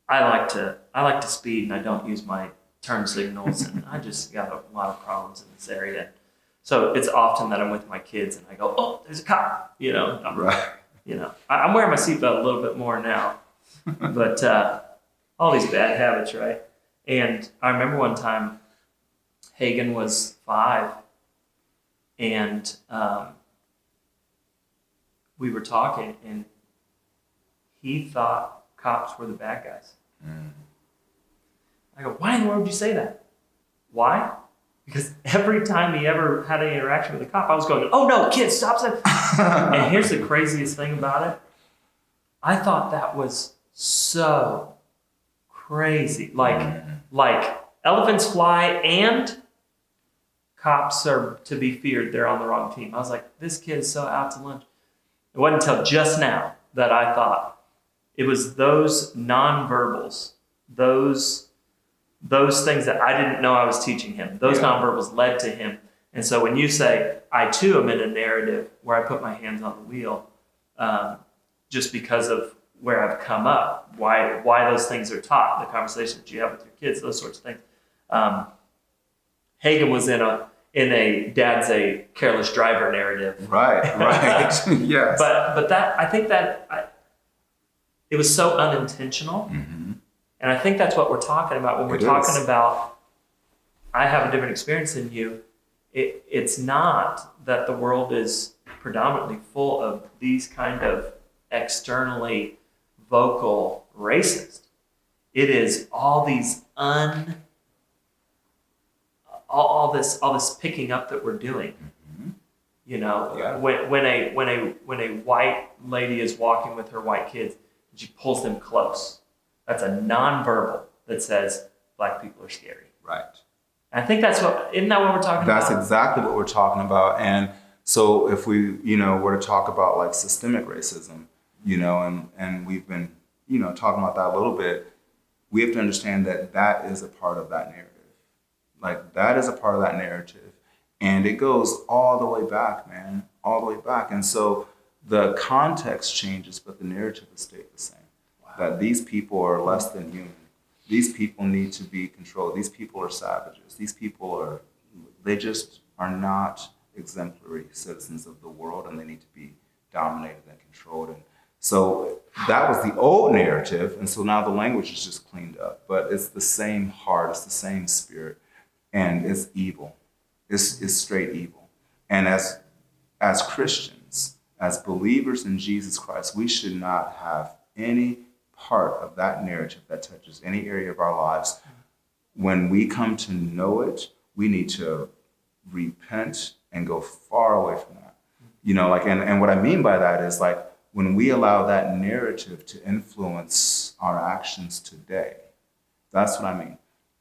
like to speed and I don't use my turn signals and I just got a lot of problems in this area. So it's often that I'm with my kids and I go, oh, there's a cop, Right. I'm wearing my seatbelt a little bit more now, but all these bad habits, right? And I remember one time Hagen was 5 and we were talking and he thought cops were the bad guys. I go, why in the world would you say that? Why? Because every time he ever had an interaction with a cop, I was going, oh no, kid, stop that. And here's the craziest thing about it. I thought that was so crazy. Like elephants fly and cops are to be feared. They're on the wrong team. I was like, this kid is so out to lunch. It wasn't until just now that I thought it was those nonverbals, those things that I didn't know I was teaching him. Those nonverbals led to him. And so when you say, I too am in a narrative where I put my hands on the wheel, just because of where I've come up, why those things are taught, the conversations that you have with your kids, those sorts of things. Hagen was in a dad's a careless driver narrative. Right. Yes. But that, I think that it was so unintentional. Mm-hmm. And I think that's what we're talking about when we're talking about, I have a different experience than you. It's not that the world is predominantly full of these kind of externally vocal racists. It is all these all this picking up that we're doing. Mm-hmm. When a white lady is walking with her white kids, she pulls them close. That's a nonverbal that says black people are scary. Right. I think isn't that what we're talking That's about? exactly what we're talking about. And so if we, were to talk about like systemic racism, and we've been, talking about that a little bit, we have to understand that that is a part of that narrative. Like that is a part of that narrative. And it goes all the way back, man, all the way back. And so the context changes, but the narrative has stayed the same. Wow. That these people are less than human. These people need to be controlled. These people are savages. They just are not exemplary citizens of the world, and they need to be dominated and controlled. And so that was the old narrative, and so now the language is just cleaned up. But it's the same heart, it's the same spirit, and it's evil. It's straight evil. And as Christians, as believers in Jesus Christ, we should not have any part of that narrative that touches any area of our lives. When we come to know it, we need to repent and go far away from that. And what I mean by that is like when we allow that narrative to influence our actions today, that's what I mean.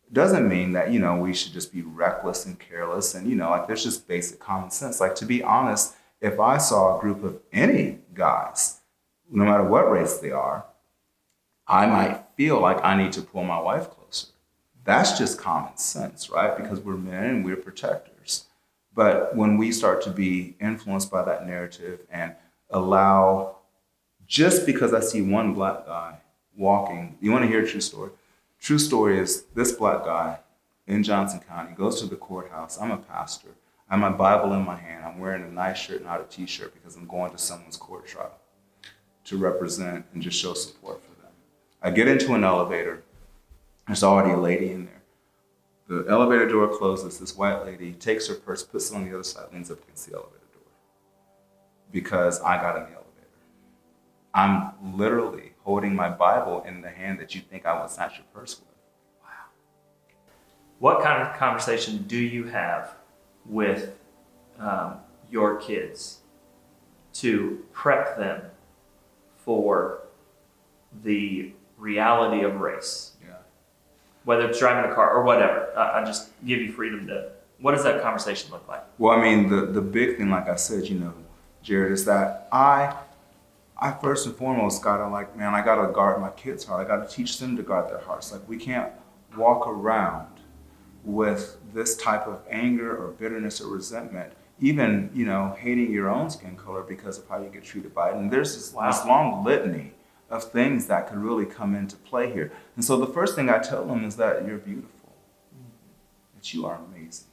It doesn't mean that, we should just be reckless and careless and, there's just basic common sense. Like, to be honest, if I saw a group of any guys, no matter what race they are, I might feel like I need to pull my wife closer. That's just common sense, right? Because we're men and we're protectors. But when we start to be influenced by that narrative and allow, just because I see one black guy walking, you want to hear a true story? True story is this black guy in Johnson County goes to the courthouse. I'm a pastor. I have my Bible in my hand. I'm wearing a nice shirt, not a t-shirt, because I'm going to someone's court trial to represent and just show support for them. I get into an elevator. There's already a lady in there. The elevator door closes. This white lady takes her purse, puts it on the other side, leans up against the elevator door because I got in the elevator. I'm literally holding my Bible in the hand that you think I would snatch your purse with. Wow. What kind of conversation do you have with your kids to prep them for the reality of race? Yeah. Whether it's driving a car or whatever, I just give you freedom to. What does that conversation look like? Well, I mean, the big thing, like I said, Jared, is that I first and foremost gotta I gotta guard my kids' heart. I gotta teach them to guard their hearts. Like, we can't walk around with this type of anger or bitterness or resentment, even, hating your own skin color because of how you get treated by it. And there's this long litany of things that could really come into play here. And so the first thing I tell them is that you're beautiful, that you are amazing,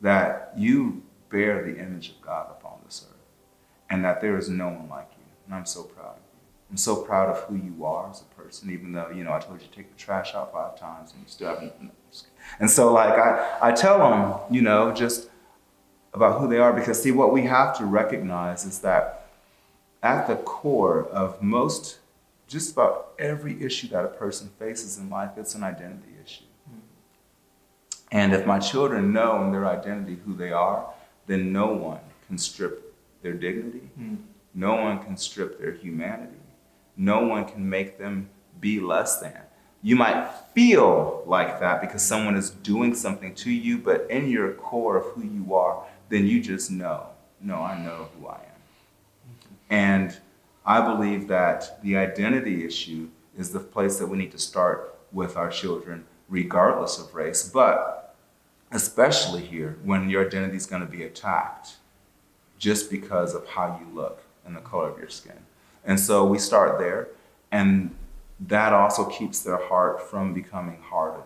that you bear the image of God upon this earth, and that there is no one like you. And I'm so proud of you. I'm so proud of who you are as a person, even though, I told you to take the trash out 5 times and you still haven't. And so I tell them, just about who they are, because see, what we have to recognize is that at the core of just about every issue that a person faces in life, it's an identity issue. And if my children know in their identity who they are, then no one can strip their dignity. No one can strip their humanity. No one can make them be less than. You might feel like that because someone is doing something to you, but in your core of who you are, then you just know, no, I know who I am. And I believe that the identity issue is the place that we need to start with our children, regardless of race, but especially here when your identity is going to be attacked just because of how you look and the color of your skin. And so we start there, and that also keeps their heart from becoming hardened,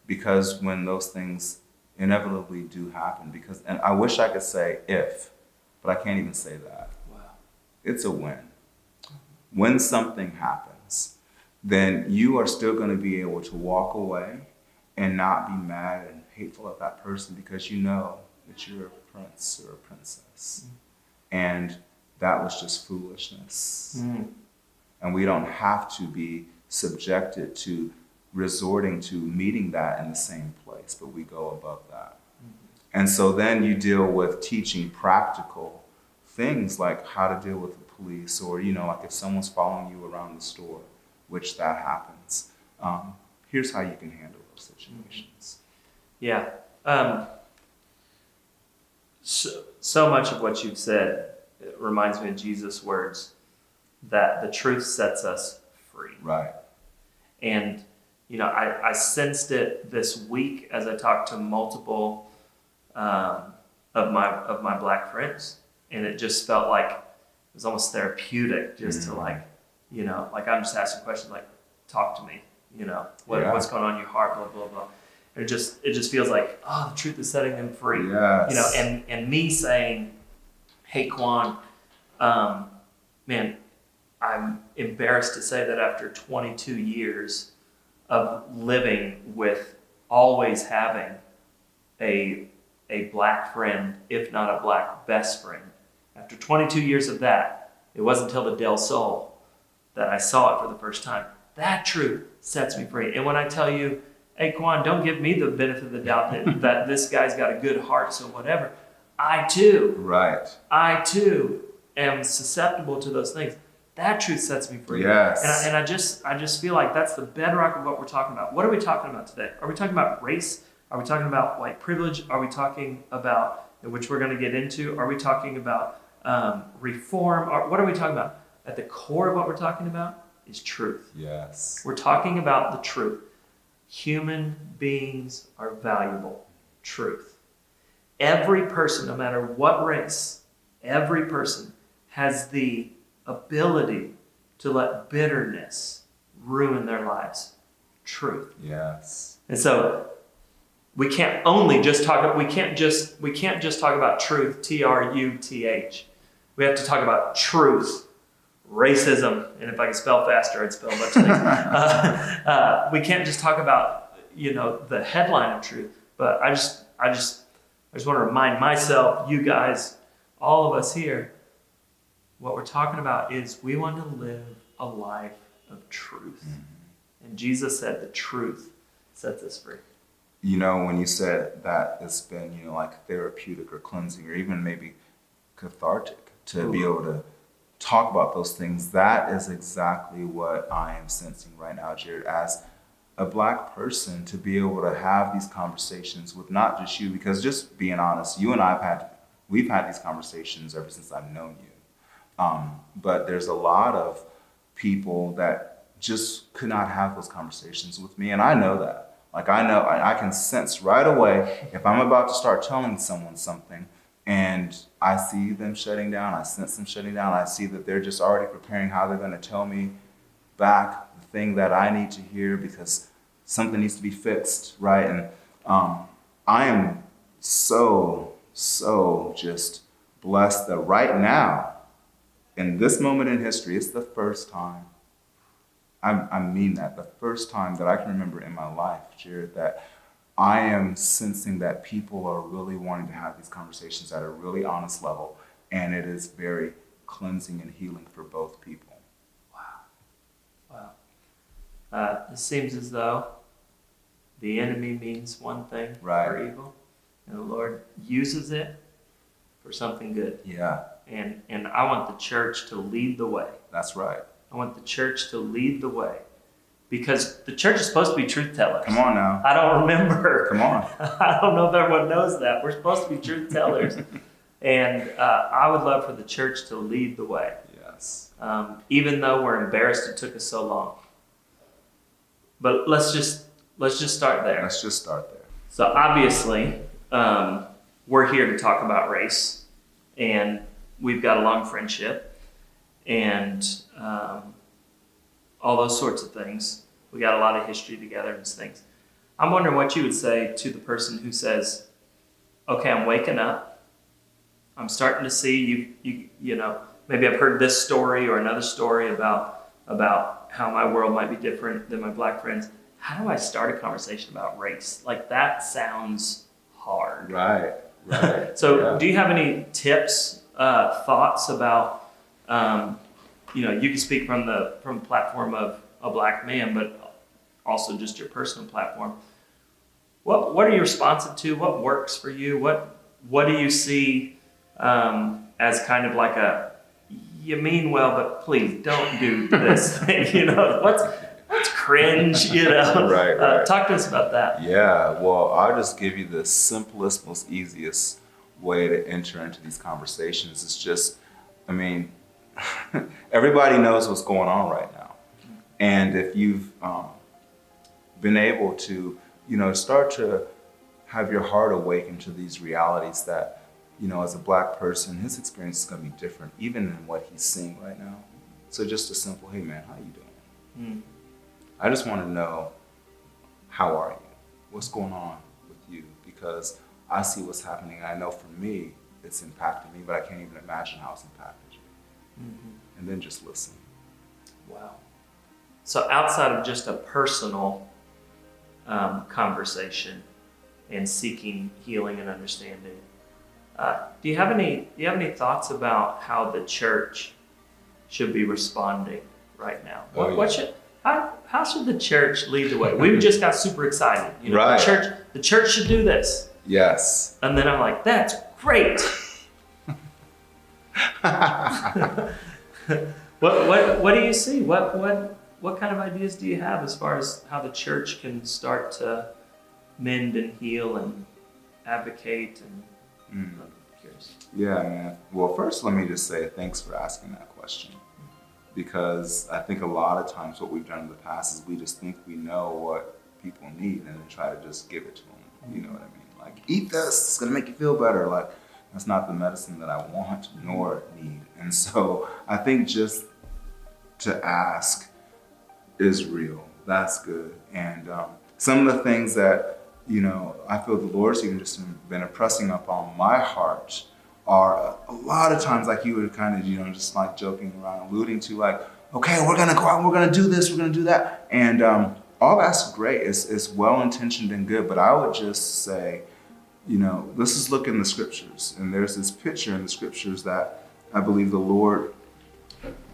because when those things inevitably do happen, and I wish I could say if, but I can't even say that. Wow. It's a when. When something happens, then you are still going to be able to walk away and not be mad and hateful of that person, because you know that you're a prince or a princess. And that was just foolishness. And we don't have to be subjected to resorting to meeting that in the same place, but we go above that. And so then you deal with teaching practical things like how to deal with the police, or, like if someone's following you around the store, which that happens. Here's how you can handle those situations. Yeah. Um, so much of what you've said reminds me of Jesus' words that the truth sets us free. Right. And, I sensed it this week as I talked to multiple of my black friends. And it just felt like it was almost therapeutic just to like I'm just asking questions like, talk to me, what's going on in your heart, blah, blah, blah. And it just feels like, the truth is setting them free. Yes. And me saying, hey, Kwan, man, I'm embarrassed to say that after 22 years of living with always having a black friend, if not a black best friend, after 22 years of that, it wasn't until the Del Sol that I saw it for the first time. That truth sets me free. And when I tell you, hey, Kwan, don't give me the benefit of the doubt that this guy's got a good heart, so whatever. I too am susceptible to those things. That truth sets me free. Yes. And I just feel like that's the bedrock of what we're talking about. What are we talking about today? Are we talking about race? Are we talking about white privilege? Are we talking about, which we're going to get into, are we talking about reform? Or what are we talking about? At the core of what we're talking about is truth. Yes. We're talking about the truth. Human beings are valuable. Truth. Every person, no matter what race, every person has the ability to let bitterness ruin their lives. Truth. Yes. And so we can't just talk about truth, Truth. We have to talk about truth, racism, and if I could spell faster, I'd spell a bunch of things. We can't just talk about the headline of truth, but I just want to remind myself, you guys, all of us here, what we're talking about is we want to live a life of truth. Mm-hmm. And Jesus said the truth sets us free. When you said that it's been, like therapeutic or cleansing or even maybe cathartic to be able to talk about those things, that is exactly what I am sensing right now, Jared, as a black person, to be able to have these conversations with not just you, because just being honest, you and we've had these conversations ever since I've known you. But there's a lot of people that just could not have those conversations with me. And I know that. Like, I can sense right away if I'm about to start telling someone something and I see them shutting down, I sense them shutting down, I see that they're just already preparing how they're going to tell me back the thing that I need to hear because something needs to be fixed, right? And I am so just blessed that right now, in this moment in history, it's the first time, I mean that, the first time that I can remember in my life, Jared, that I am sensing that people are really wanting to have these conversations at a really honest level, and it is very cleansing and healing for both people. Wow. It seems as though the enemy means one thing for evil, and the Lord uses it for something good. Yeah. And I want the church to lead the way. That's right. I want the church to lead the way. Because the church is supposed to be truth tellers. Come on now. I don't remember. Come on. I don't know if everyone knows that. We're supposed to be truth tellers. And I would love for the church to lead the way. Yes. Even though we're embarrassed it took us so long. But let's just start there. Let's just start there. So obviously, we're here to talk about race. And we've got a long friendship. And all those sorts of things. We got a lot of history together and things. I'm wondering what you would say to the person who says, okay, I'm waking up. I'm starting to see you know, maybe I've heard this story or another story about how my world might be different than my black friends. How do I start a conversation about race? Like, that sounds hard. Right. So do you have any tips, thoughts about, you can speak from the platform of a black man, but also just your personal platform. What are you responsive to? What works for you? What do you see as kind of like you mean well, but please don't do this thing? What's it's cringe, you know. Right. Talk to us about that. Yeah, well, I'll just give you the simplest, most easiest way to enter into these conversations. It's just, I mean, everybody knows what's going on right now. And if you've been able to, start to have your heart awaken to these realities that, as a black person, his experience is going to be different, even in what he's seeing right now. So just a simple, hey man, how you doing? I just want to know, how are you? What's going on with you? Because I see what's happening. And I know for me, it's impacted me, but I can't even imagine how it's impacted you. And then just listen. Wow. So outside of just a personal conversation and seeking healing and understanding, do you have any thoughts about how the church should be responding right now? How should the church lead the way? We just got super excited. Right. The church should do this. Yes. And then I'm like, that's great. What do you see? What kind of ideas do you have as far as how the church can start to mend and heal and advocate? And I'm curious. Yeah, man. Well, first, let me just say thanks for asking that question. Because I think a lot of times what we've done in the past is we just think we know what people need and then try to just give it to them. You know what I mean? Like, eat this, it's gonna make you feel better. Like, that's not the medicine that I want nor need. And so I think just to ask is real. That's good. And some of the things that, I feel the Lord's even just been impressing upon my heart are a lot of times, like you were kind of, just like joking around, alluding to, like, okay, we're gonna go out, we're gonna do this, we're gonna do that. And all that's great. It's well-intentioned and good, but I would just say, let's just look in the scriptures. And there's this picture in the scriptures that I believe the Lord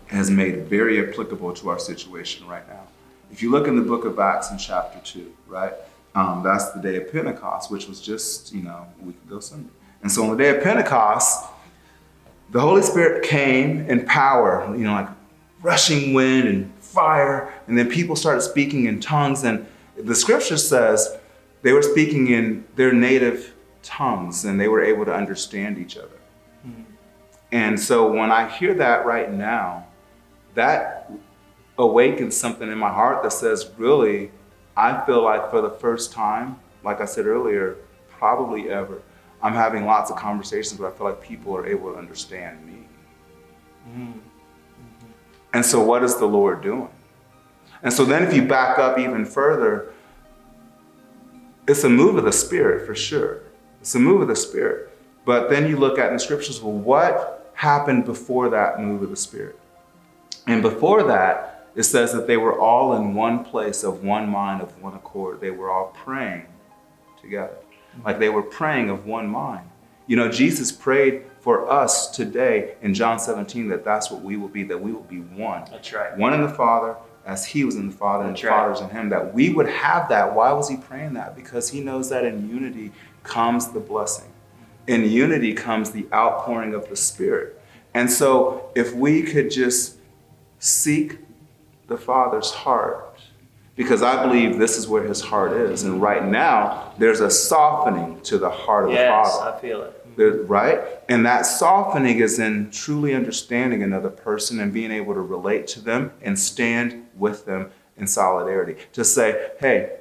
has made very applicable to our situation right now. If you look in the book of Acts in chapter 2, right? That's the day of Pentecost, which was just, a week ago Sunday. And so on the day of Pentecost, the Holy Spirit came in power, like rushing wind and fire. And then people started speaking in tongues. And the scripture says they were speaking in their native tongues and they were able to understand each other. And so when I hear that right now, that awakens something in my heart that says, really, I feel like for the first time, like I said earlier, probably ever, I'm having lots of conversations where I feel like people are able to understand me. And so what is the Lord doing? And so then if you back up even further, it's a move of the Spirit for sure. It's a move of the Spirit. But then you look at in the scriptures, well, what happened before that move of the Spirit? And before that, it says that they were all in one place, of one mind, of one accord. They were all praying together. Like they were praying of one mind. Jesus prayed for us today in John 17 that's what we will be, that we will be one. That's right. One in the Father, as he was in the Father, and the Father's in him, that we would have that. Why was he praying that? Because he knows that in unity comes the blessing. In unity comes the outpouring of the Spirit. And so if we could just seek the Father's heart, because I believe this is where his heart is. And right now, there's a softening to the heart of the Father. Yes, I feel it. Right? And that softening is in truly understanding another person and being able to relate to them and stand with them in solidarity. To say, hey,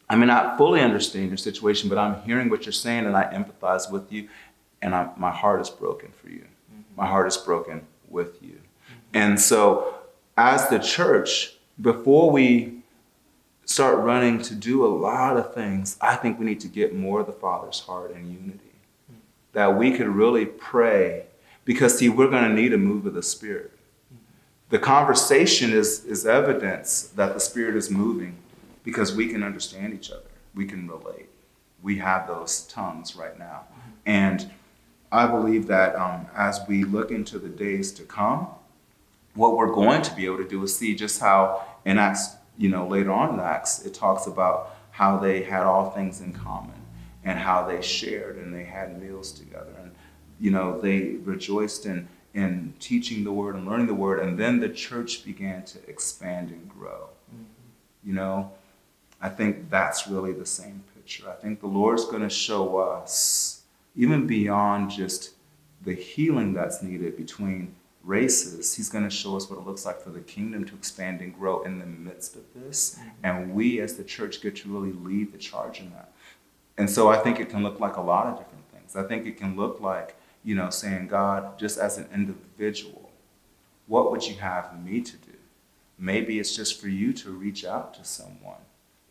I may not fully understand your situation, but I'm hearing what you're saying and I empathize with you. And my heart is broken for you. My heart is broken with you. And so as the church, before we start running to do a lot of things, I think we need to get more of the Father's heart in unity. That we could really pray, because see, we're going to need a move of the Spirit. The conversation is evidence that the Spirit is moving because we can understand each other. We can relate. We have those tongues right now. And I believe that as we look into the days to come, what we're going to be able to do is see just how in Acts, later on in Acts, it talks about how they had all things in common and how they shared and they had meals together. And, they rejoiced in teaching the word and learning the word. And then the church began to expand and grow. you know, I think that's really the same picture. I think the Lord's going to show us, even beyond just the healing that's needed between races, he's going to show us what it looks like for the kingdom to expand and grow in the midst of this. And we as the church get to really lead the charge in that. And so I think it can look like a lot of different things. I think it can look like, you know, saying, God, just as an individual, what would you have me to do? Maybe it's just for you to reach out to someone.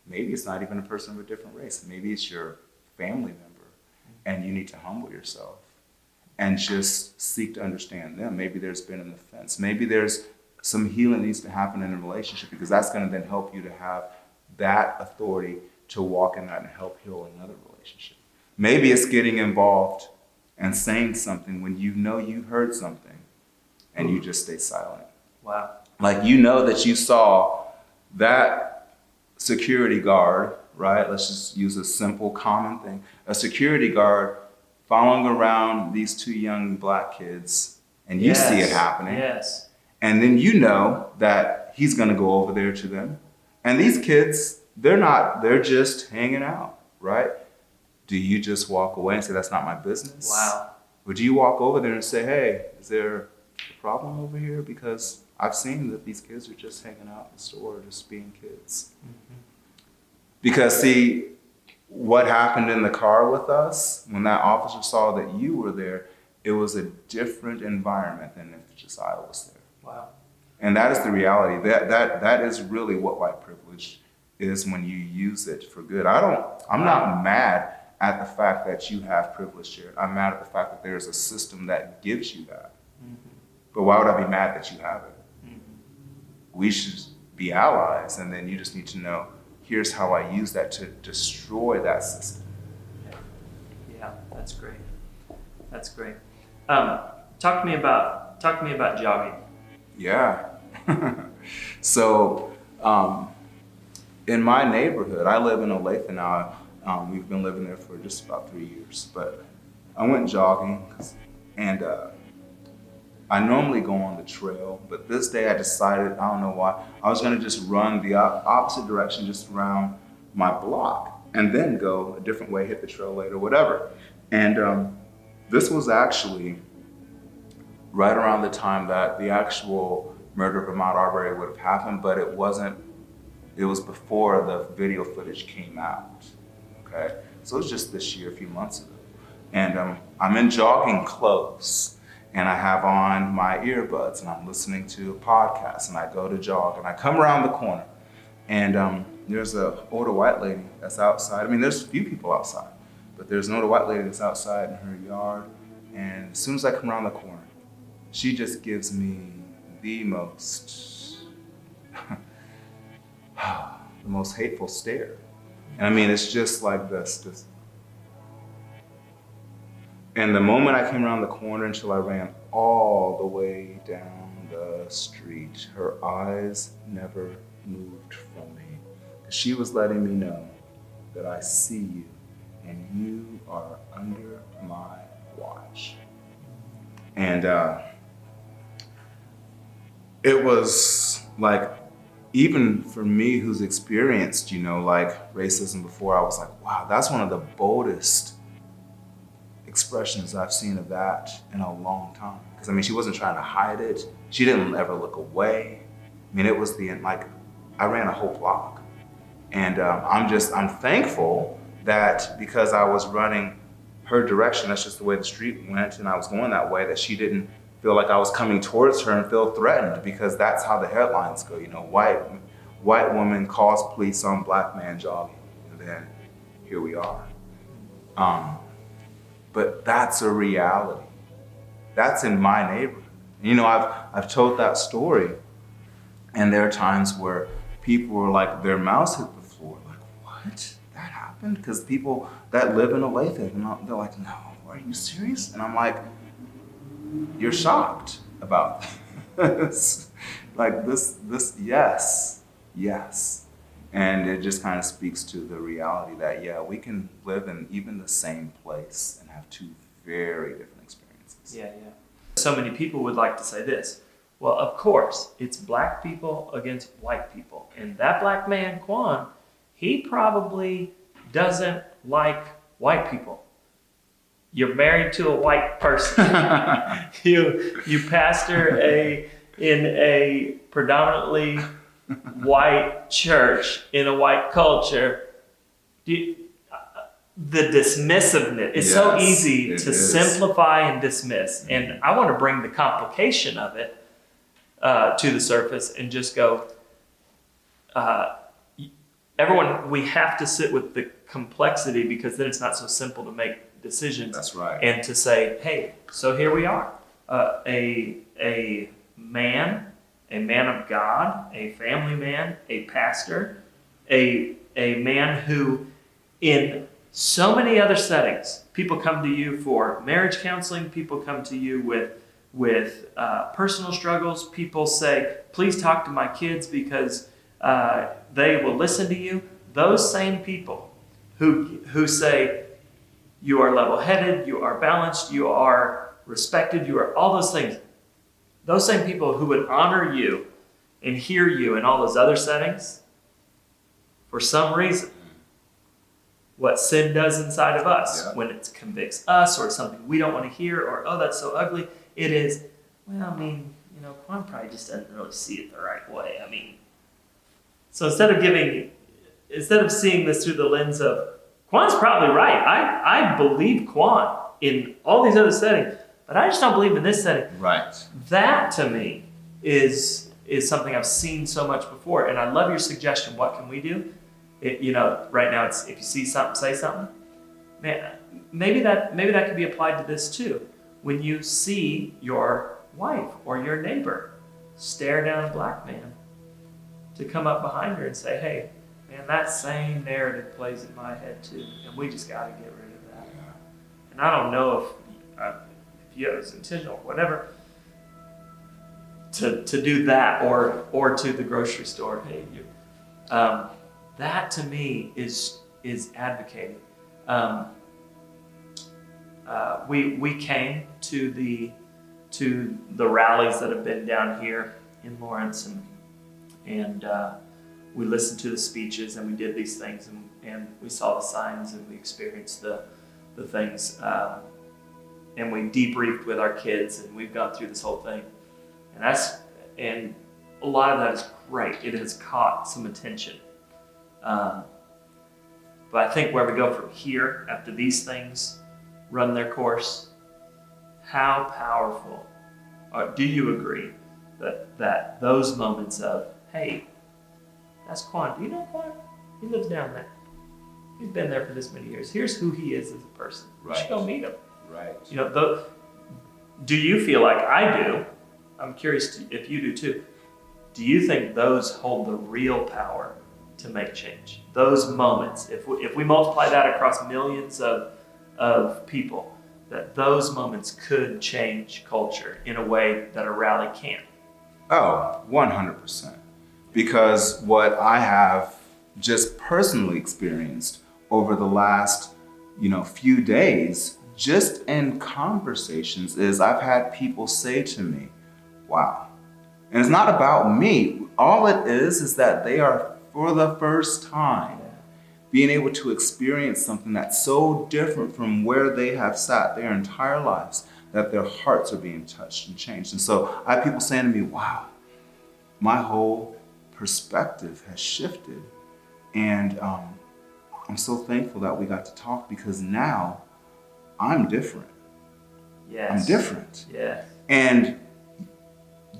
Maybe it's not even a person of a different race. Maybe it's your family member, and you need to humble yourself and just seek to understand them. Maybe there's been an offense. Maybe there's some healing needs to happen in a relationship, because that's going to then help you to have that authority to walk in that and help heal another relationship. Maybe it's getting involved and saying something when you know you heard something and you just stay silent. Wow. Like, you know that you saw that security guard, right? Let's just use a simple common thing. A security guard following around these two young black kids, and you see it happening. Yes. And then you know that he's going to go over there to them. And these kids, they're just hanging out, right? Do you just walk away and say, that's not my business? Wow. Or do you walk over there and say, hey, is there a problem over here? Because I've seen that these kids are just hanging out in the store, just being kids. Mm-hmm. Because, see, what happened in the car with us, when that officer saw that you were there, it was a different environment than if just I was there. Wow. And that is the reality. That is really what white privilege is when you use it for good. I'm not mad at the fact that you have privilege here. I'm mad at the fact that there's a system that gives you that. Mm-hmm. But why would I be mad that you have it? Mm-hmm. We should be allies, and then you just need to know, here's how I use that to destroy that system. Yeah, that's great. That's great. Talk to me about jogging. Yeah. So, in my neighborhood, I live in Olathe now. We've been living there for just about 3 years. But I went jogging, and I normally go on the trail, but this day I decided, I don't know why, I was going to just run the opposite direction, just around my block, and then go a different way, hit the trail later, whatever. And this was actually right around the time that the actual murder of Ahmaud Arbery would have happened, but it wasn't. It was before the video footage came out. Okay, so it was just this year, a few months ago, and I'm in jogging clothes. And I have on my earbuds, and I'm listening to a podcast, and I go to jog, and I come around the corner, and there's an older white lady that's outside. I mean, there's a few people outside, but there's an older white lady that's outside in her yard, and as soon as I come around the corner, she just gives me the most hateful stare. And I mean, it's just like this. And the moment I came around the corner until I ran all the way down the street, her eyes never moved from me. She was letting me know that I see you and you are under my watch. And it was like, even for me who's experienced, like racism before, I was like, wow, that's one of the boldest expressions I've seen of that in a long time. Because I mean, she wasn't trying to hide it. She didn't ever look away. I mean, it was I ran a whole block. And I'm thankful that because I was running her direction, that's just the way the street went, and I was going that way, that she didn't feel like I was coming towards her and feel threatened, because that's how the headlines go. White woman calls police on black man jogging, and then here we are. But that's a reality. That's in my neighborhood. I've told that story, and there are times where people were like, their mouths hit the floor, like, what? That happened? Because people that live in Olathe, they're like, no, are you serious? And I'm like, you're shocked about this. Like this, yes. And it just kind of speaks to the reality that, yeah, we can live in even the same place and have two very different experiences. Yeah. So many people would like to say this: Well, of course, it's black people against white people. And that black man, Kwan, he probably doesn't like white people. You're married to a white person. you pastor in a predominantly white church in a white culture. The dismissiveness, it's so easy to simplify and dismiss. And I want to bring the complication of it to the surface and just go, everyone, we have to sit with the complexity, because then it's not so simple to make decisions. That's right. And to say, hey, so here we are, a man of God, a family man, a pastor, a man who, in so many other settings, people come to you for marriage counseling, people come to you with personal struggles, people say, please talk to my kids because they will listen to you. Those same people who say, you are level-headed, you are balanced, you are respected, you are all those things. Those same people who would honor you and hear you in all those other settings, for some reason, what sin does inside of us, when it convicts us or it's something we don't want to hear, or, oh, that's so ugly, it is, well, I mean, Kwan probably just doesn't really see it the right way. I mean, so instead of seeing this through the lens of, Kwan's probably right. I believe Kwan in all these other settings, but I just don't believe in this setting. Right. That to me is something I've seen so much before, and I love your suggestion. What can we do? Right now it's, if you see something, say something. Man, maybe that could be applied to this too. When you see your wife or your neighbor stare down a black man, to come up behind her and say, hey, man, that same narrative plays in my head too, and we just got to get rid of that. Yeah. And I don't know if you have intentional, whatever, to do that, or to the grocery store. Hey, that to me is advocating. We came to the rallies that have been down here in Lawrence, and we listened to the speeches, and we did these things, and we saw the signs, and we experienced the things, and we debriefed with our kids, and we've gone through this whole thing, and a lot of that is great. It has caught some attention, but I think where we go from here after these things run their course, how powerful, do you agree that those moments of, hey, that's Kwan. Do you know Kwan? He lives down there. He's been there for this many years. Here's who he is as a person. Right. You should go meet him. Right. Do you feel like I do? I'm curious if you do too. Do you think those hold the real power to make change? Those moments, if we multiply that across millions of people, that those moments could change culture in a way that a rally can't. Oh, 100%. Because what I have just personally experienced over the last, few days, just in conversations, is I've had people say to me, wow. And it's not about me. All it is that they are, for the first time, being able to experience something that's so different from where they have sat their entire lives, that their hearts are being touched and changed. And so I have people saying to me, wow, my whole perspective has shifted. And I'm so thankful that we got to talk, because now I'm different. Yes. I'm different. Yeah. And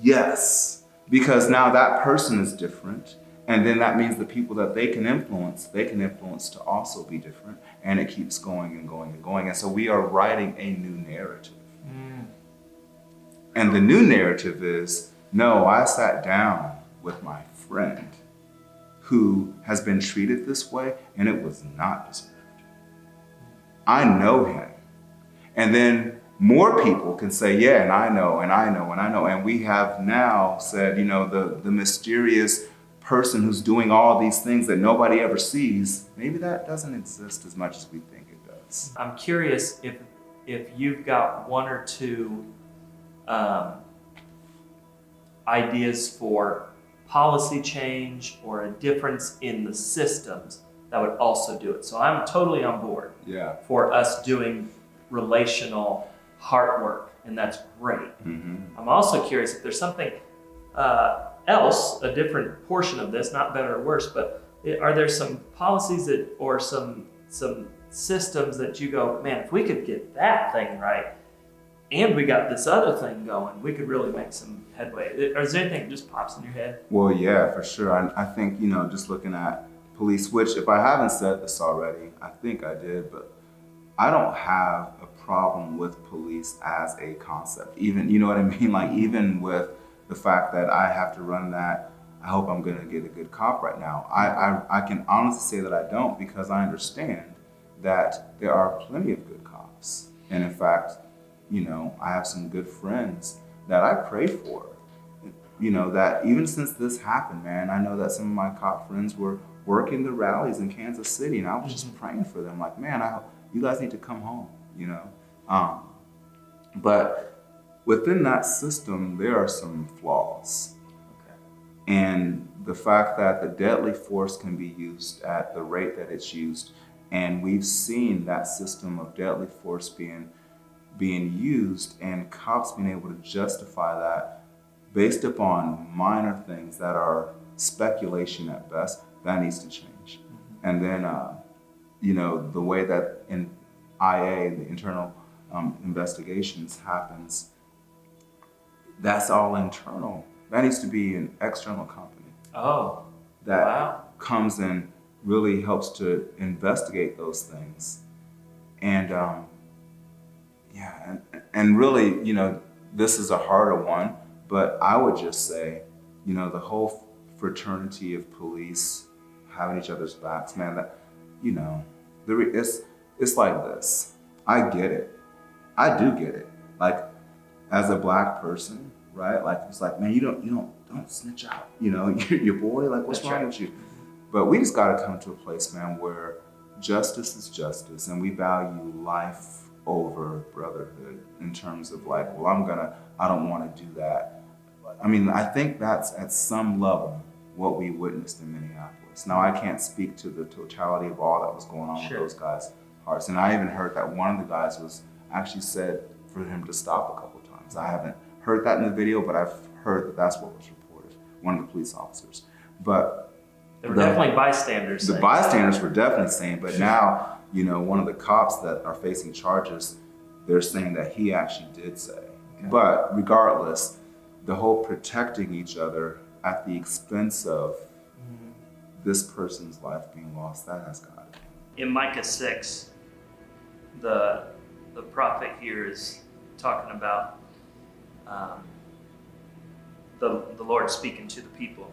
yes, because now that person is different. And then that means the people that they can influence to also be different. And it keeps going and going and going. And so we are writing a new narrative. And the new narrative is, no, I sat down with my friend who has been treated this way, and it was not deserved. I know him. And then more people can say, yeah, and I know, and I know, and I know. And we have now said, the mysterious person who's doing all these things that nobody ever sees, maybe that doesn't exist as much as we think it does. I'm curious if you've got one or two ideas for policy change or a difference in the systems that would also do it. So I'm totally on board Yeah. for us doing relational heart work, and that's great. I'm also curious if there's something else, a different portion of this, not better or worse, but are there some policies that, or some systems that you go, man, if we could get that thing right, and we got this other thing going, we could really make some headway. Is there anything that just pops in your head? Well, yeah, for sure. I think, just looking at police, which if I haven't said this already, I think I did, but I don't have a problem with police as a concept. Even, you know what I mean? Like, even with the fact that I have to run that, I hope I'm gonna get a good cop right now. I can honestly say that I don't, because I understand that there are plenty of good cops. And in fact, I have some good friends that I pray for. That even since this happened, man, I know that some of my cop friends were working the rallies in Kansas City, and I was just praying for them. Like, man, you guys need to come home, But within that system, there are some flaws. Okay. And the fact that the deadly force can be used at the rate that it's used, and we've seen that system of deadly force being used and cops being able to justify that based upon minor things that are speculation at best, that needs to change. And then, the way that in IA, the internal investigations happens, that's all internal. That needs to be an external company. Oh, that wow. Comes and really helps to investigate those things. And and really, this is a harder one, but I would just say, the whole fraternity of police having each other's backs, man, that, it's like this. I get it. I do get it. Like, as a black person, right? Like, it's like, man, you don't snitch out. Your boy, like, what's wrong with you? But we just got to come to a place, man, where justice is justice, and we value life over brotherhood in terms of like, well, I don't want to do that. I mean, I think that's at some level what we witnessed in Minneapolis. Now, I can't speak to the totality of all that was going on with those guys' hearts. And I even heard that one of the guys was actually said for him to stop a couple of times. I haven't heard that in the video, but I've heard that that's what was reported, one of the police officers. But there were definitely bystanders. The bystanders were definitely saying, but now, one of the cops that are facing charges, they're saying that he actually did say. Okay. But regardless, the whole protecting each other at the expense of this person's life being lost, that has got to be. In Micah 6, the prophet here is talking about the Lord speaking to the people.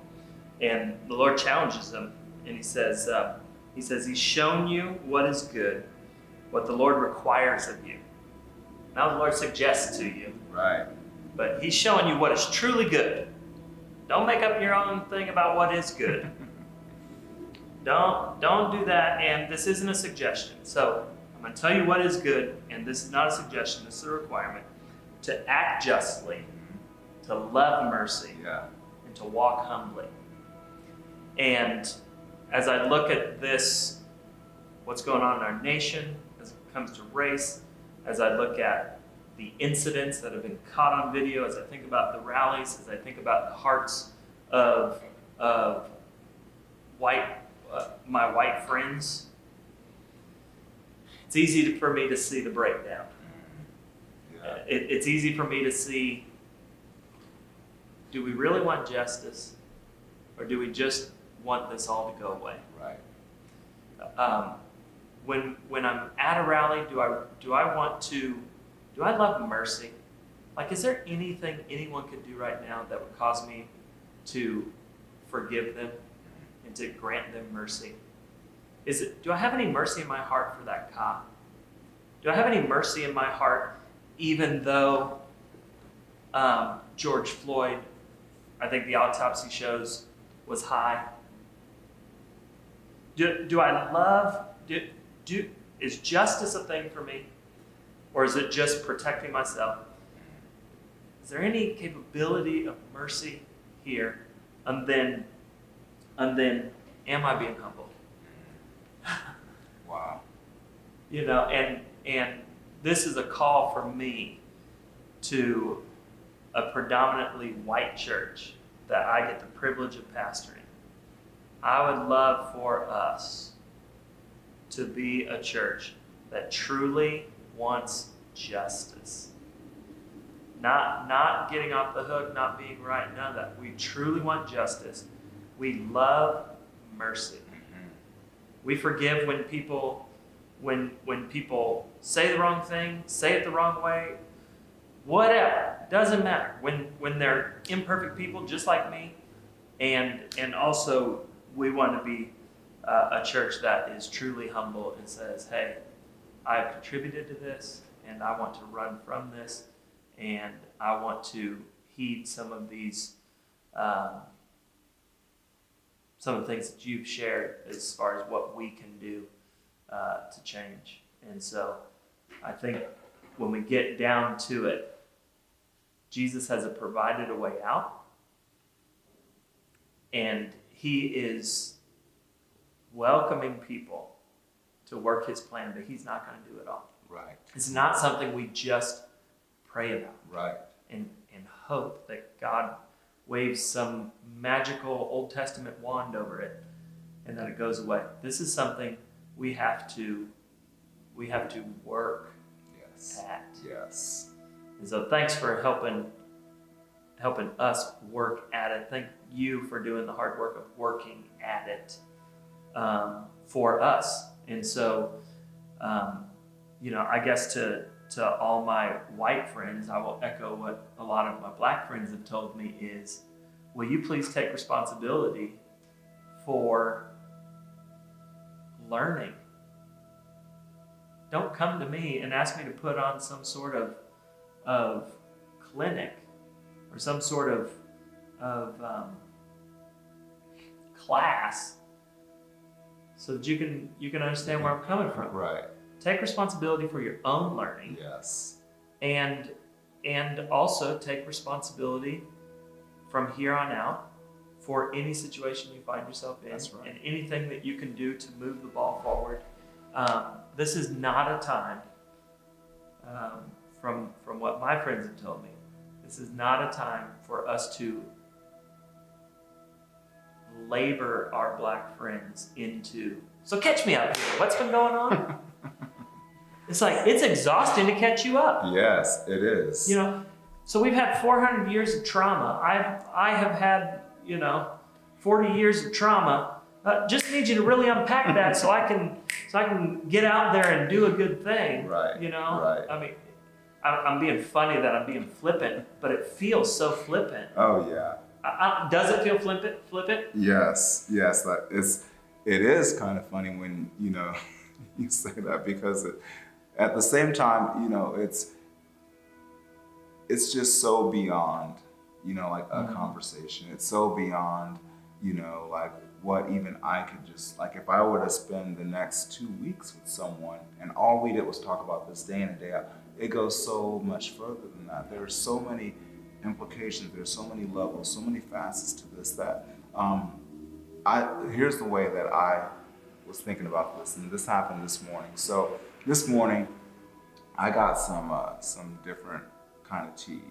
And the Lord challenges them, and he says, he's shown you what is good, what the Lord requires of you. Now the Lord suggests to you. Right. But he's showing you what is truly good. Don't make up your own thing about what is good. Don't do that, and this isn't a suggestion. So I'm going to tell you what is good, and this is not a suggestion, this is a requirement. To act justly, to love mercy, and to walk humbly. And as I look at this, what's going on in our nation as it comes to race, as I look at the incidents that have been caught on video, as I think about the rallies, as I think about the hearts of my white friends, it's easy for me to see the breakdown. Yeah. It's easy for me to see, do we really want justice, or do we just want this all to go away? Right. When I'm at a rally, do I love mercy? Like, is there anything anyone could do right now that would cause me to forgive them and to grant them mercy? Do I have any mercy in my heart for that cop? Do I have any mercy in my heart, even though George Floyd, I think the autopsy shows, was high? Do I love? Is justice a thing for me, or is it just protecting myself? is there any capability of mercy here? And then, am I being humble? Wow. You know, and this is a call for me to a predominantly white church that I get the privilege of pastoring. I would love for us to be a church that truly wants justice. Not getting off the hook, not being right, none of that. We truly want justice. We love mercy. We forgive when people say the wrong thing, say it the wrong way, whatever. Doesn't matter. When they're imperfect people just like me, and also we want to be a church that is truly humble and says, hey, I've contributed to this, and I want to run from this, and I want to heed some of these, some of the things that you've shared as far as what we can do to change. And so I think when we get down to it, Jesus has provided a way out, and he is welcoming people to work his plan, but he's not going to do it all. Right. It's not something we just pray about. Right. And hope that God waves some magical Old Testament wand over it and that it goes away. This is something we have to work at. Yes. And so thanks for helping us work at it. Thank you for doing the hard work of working at it for us. And so, I guess to all my white friends, I will echo what a lot of my black friends have told me is, will you please take responsibility for learning? Don't come to me and ask me to put on some sort of clinic or some sort of class so that you can understand where I'm coming from. Right. Take responsibility for your own learning. Yes. And also take responsibility from here on out for any situation you find yourself in. That's right. And anything that you can do to move the ball forward. This is not a time, from what my friends have told me, this is not a time for us to labor our black friends into, so catch me up here. What's been going on? It's like, it's exhausting to catch you up. Yes, it is. So we've had 400 years of trauma. I have had, 40 years of trauma. Just need you to really unpack that so I can get out there and do a good thing. Right. Right. I mean, I'm being funny that I'm being flippant, but it feels so flippant. Oh yeah. Does it feel flippant? Yes. It is kind of funny when you say that, because at the same time, it's just so beyond, like a conversation. It's so beyond, like what even I could just, like if I were to spend the next 2 weeks with someone and all we did was talk about this day in and day out, it goes so much further than that. There are so many implications, there's so many levels, so many facets to this that here's the way that I was thinking about this, and this happened this morning. So this morning, I got some different kind of tea,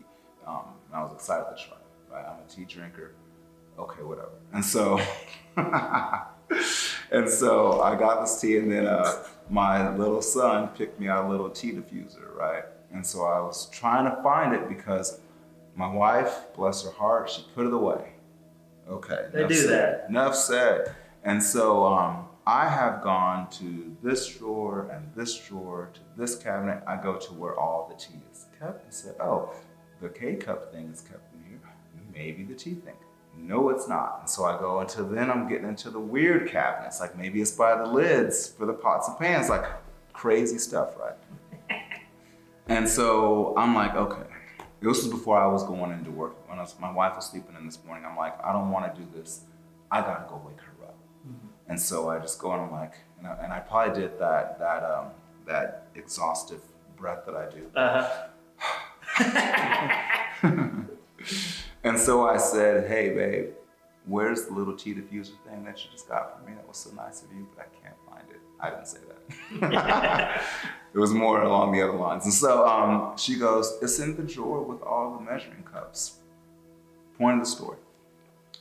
and I was excited to try it. Right? I'm a tea drinker. Okay, whatever. And so, I got this tea, and then my little son picked me out a little tea diffuser, right? And so I was trying to find it because my wife, bless her heart, she put it away. Okay. They do that. Enough said. And so I have gone to this drawer and this drawer to this cabinet. I go to where all the tea is kept and said, oh, the K-cup thing is kept in here. Maybe the tea thing. No, it's not. And so I go then I'm getting into the weird cabinets. Like maybe it's by the lids for the pots and pans, like crazy stuff, right? And so I'm like, okay. This was before I was going into work. When my wife was sleeping in this morning, I'm like, I don't want to do this. I gotta go wake her up. Mm-hmm. And so I just go and I'm like, and I probably did that exhaustive breath that I do. And so I said, hey, babe, where's the little tea diffuser thing that you just got for me? That was so nice of you, but I can't find it. I didn't say that. It was more along the other lines. And so she goes, it's in the drawer with all the measuring cups. Point of the story.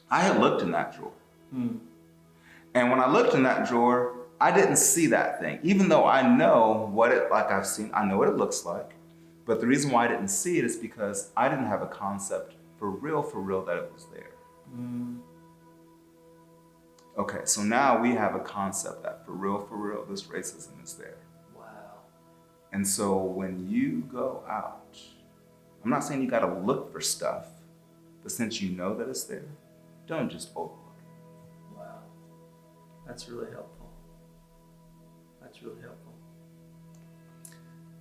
I had looked in that drawer. And when I looked in that drawer, I didn't see that thing, even though I know I know what it looks like. But the reason why I didn't see it is because I didn't have a concept for real, that it was there. Okay, so now we have a concept that for real, this racism is there. Wow. And so when you go out, I'm not saying you gotta look for stuff, but since you know that it's there, don't just overlook it. Wow. That's really helpful. That's really helpful.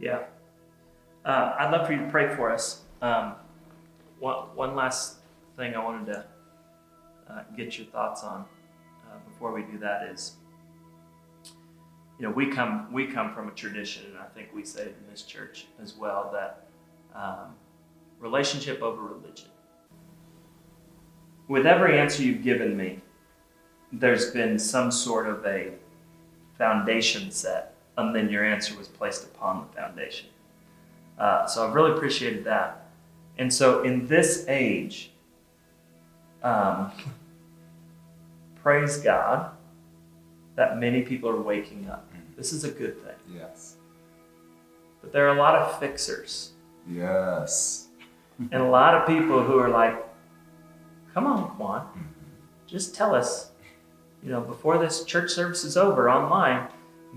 Yeah. I'd love for you to pray for us. One last thing I wanted to get your thoughts on before we do that is, we come from a tradition, and I think we say it in this church as well, that relationship over religion. With every answer you've given me, there's been some sort of a foundation set, and then your answer was placed upon the foundation. So I've really appreciated that. And so in this age, praise God that many people are waking up. This is a good thing. Yes. But there are a lot of fixers. Yes. And a lot of people who are like, come on, Kwan, just tell us, before this church service is over online,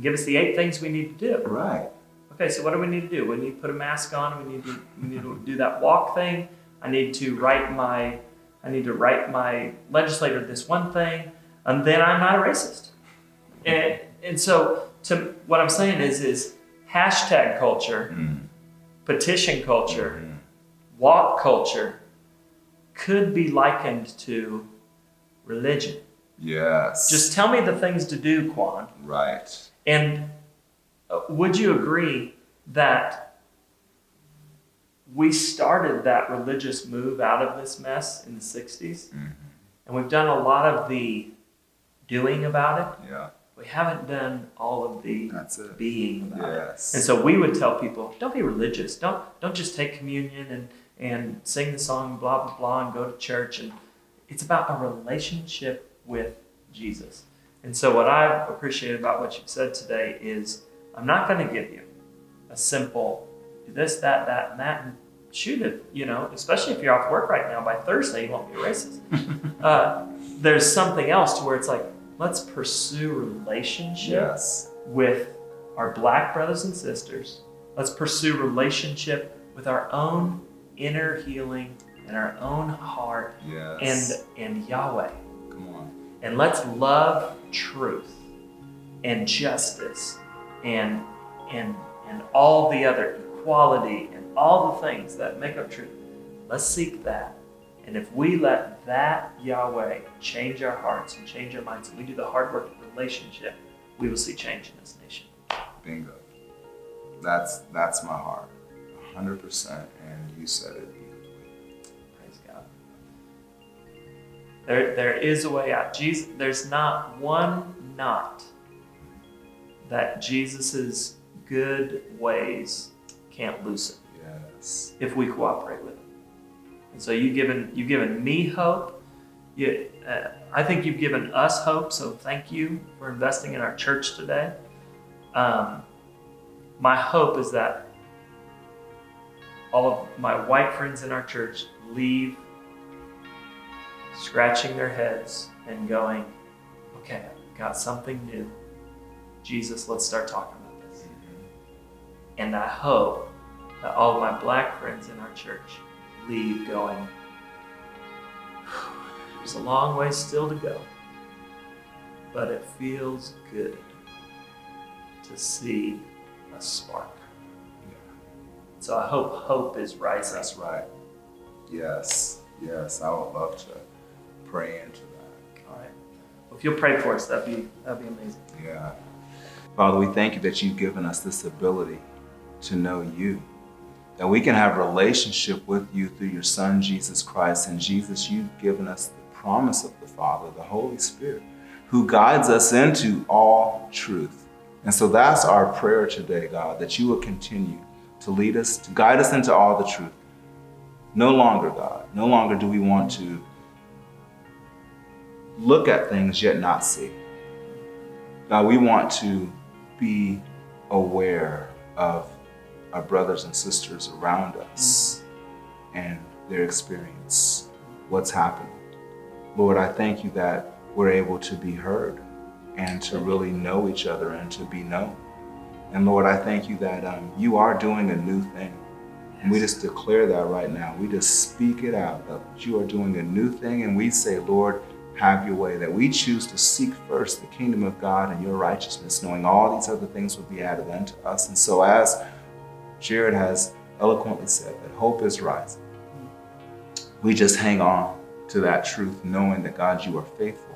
give us the 8 things we need to do. Right. Okay, so what do we need to do? We need to put a mask on. We need to do that walk thing. I need to write my legislator this one thing, and then I'm not a racist. And so what I'm saying is hashtag culture, petition culture, walk culture could be likened to religion. Yes. Just tell me the things to do, Kwan. Right. And would you agree that we started that religious move out of this mess in the 60s? And we've done a lot of the doing about it. Yeah. We haven't done all of the being about it. And so we would tell people, don't be religious. Don't just take communion and sing the song blah, blah, blah, and go to church. And it's about a relationship with Jesus. And so what I've appreciated about what you've said today is I'm not going to give you a simple do this, that, and that, and shoot it, especially if you're off work right now, by Thursday you won't be a racist. There's something else to where it's like, let's pursue relationship with our black brothers and sisters. Let's pursue relationship with our own inner healing and our own heart and Yahweh. Come on. And let's love truth and justice and all the other equality and all the things that make up truth. Let's seek that. And if we let that Yahweh change our hearts and change our minds, and we do the hard work of relationship, we will see change in this nation. Bingo. That's my heart. 100%. And you said it beautifully. Praise God. There is a way out. Jesus, there's not one knot that Jesus's good ways can't loosen. Yes. If we cooperate with him. And so you've given me hope. I think you've given us hope. So thank you for investing in our church today. My hope is that all of my white friends in our church leave scratching their heads and going, okay, I've got something new. Jesus, let's start talking about this. And I hope that all of my black friends in our church leave going, there's a long way still to go, but it feels good to see a spark. So I hope hope is rising. That's right. Yes. I would love to pray into that. All right. Well, if you'll pray for us, that'd be amazing. Yeah. Father, we thank you that you've given us this ability to know you. that we can have a relationship with you through your Son, Jesus Christ. And Jesus, you've given us the promise of the Father, the Holy Spirit, who guides us into all truth. And so that's our prayer today, God, that you will continue to lead us, to guide us into all the truth. No longer, God, no longer do we want to look at things yet not see. God, we want to be aware of our brothers and sisters around us and their experience, what's happening. Lord, I thank you that we're able to be heard and to really know each other and to be known. And Lord, I thank you that you are doing a new thing. And we just declare that right now. We just speak it out, that you are doing a new thing. And we say, Lord, have your way, that we choose to seek first the kingdom of God and your righteousness, knowing all these other things will be added unto us. And so as Jared has eloquently said, that hope is rising, we just hang on to that truth, knowing that, God, you are faithful.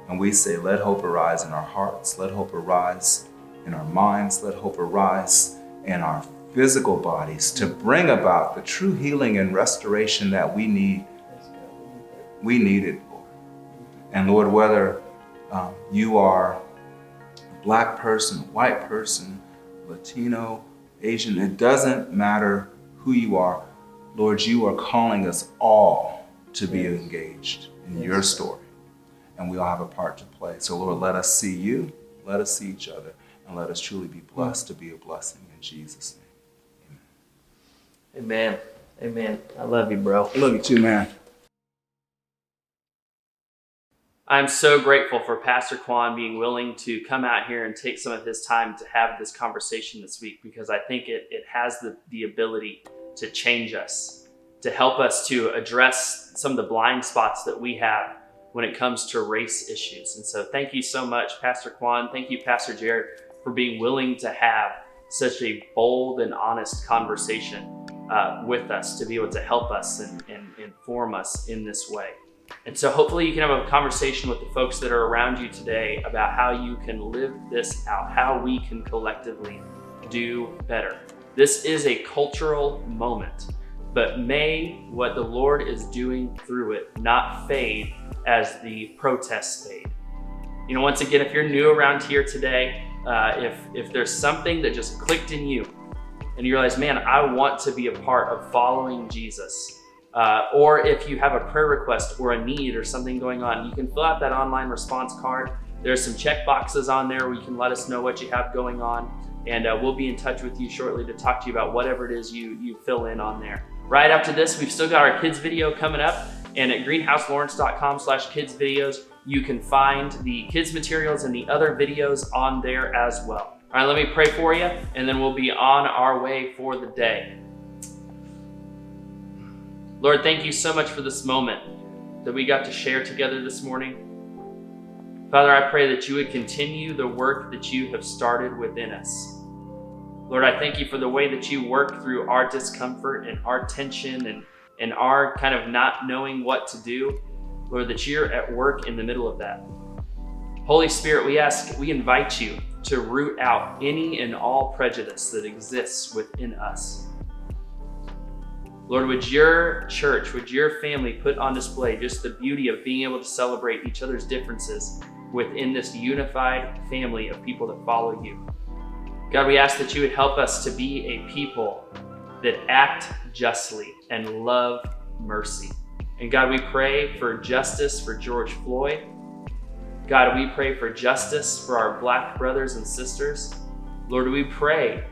And we say, let hope arise in our hearts, let hope arise in our minds, let hope arise in our physical bodies to bring about the true healing and restoration that we need. We need it, Lord. And Lord, whether you are a black person, a white person, Latino, Asian, it doesn't matter who you are. Lord, you are calling us all to be engaged in your story. And we all have a part to play. So Lord, let us see you, let us see each other, and let us truly be blessed to be a blessing in Jesus' name. Amen. Amen. I love you, bro. I love you too, man. I'm so grateful for Pastor Kwan being willing to come out here and take some of his time to have this conversation this week, because I think it has the ability to change us, to help us to address some of the blind spots that we have when it comes to race issues. And so thank you so much, Pastor Kwan. Thank you, Pastor Jared, for being willing to have such a bold and honest conversation with us, to be able to help us and inform us in this way. And so hopefully you can have a conversation with the folks that are around you today about how you can live this out, how we can collectively do better. This is a cultural moment, but may what the Lord is doing through it not fade as the protests fade. You know, once again, if you're new around here today, if there's something that just clicked in you and you realize, man, I want to be a part of following Jesus, or if you have a prayer request or a need or something going on, you can fill out that online response card. There's some check boxes on there where you can let us know what you have going on, and we'll be in touch with you shortly to talk to you about whatever it is you fill in on there. Right after this, we've still got our kids video coming up, and at greenhouselawrence.com/kidsvideos, you can find the kids materials and the other videos on there as well. All right, let me pray for you, and then we'll be on our way for the day. Lord, thank you so much for this moment that we got to share together this morning. Father, I pray that you would continue the work that you have started within us. Lord, I thank you for the way that you work through our discomfort and our tension and our kind of not knowing what to do. Lord, that you're at work in the middle of that. Holy Spirit, we invite you to root out any and all prejudice that exists within us. Lord, would your church, would your family put on display just the beauty of being able to celebrate each other's differences within this unified family of people that follow you. God, we ask that you would help us to be a people that act justly and love mercy. And God, we pray for justice for George Floyd. God, we pray for justice for our Black brothers and sisters. Lord, we pray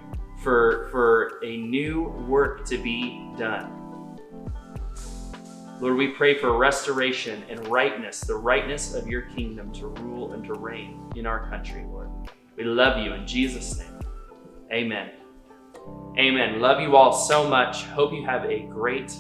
for a new work to be done. Lord, we pray for restoration and rightness, the rightness of your kingdom to rule and to reign in our country, Lord. We love you in Jesus' name. Amen. Amen. Love you all so much. Hope you have a great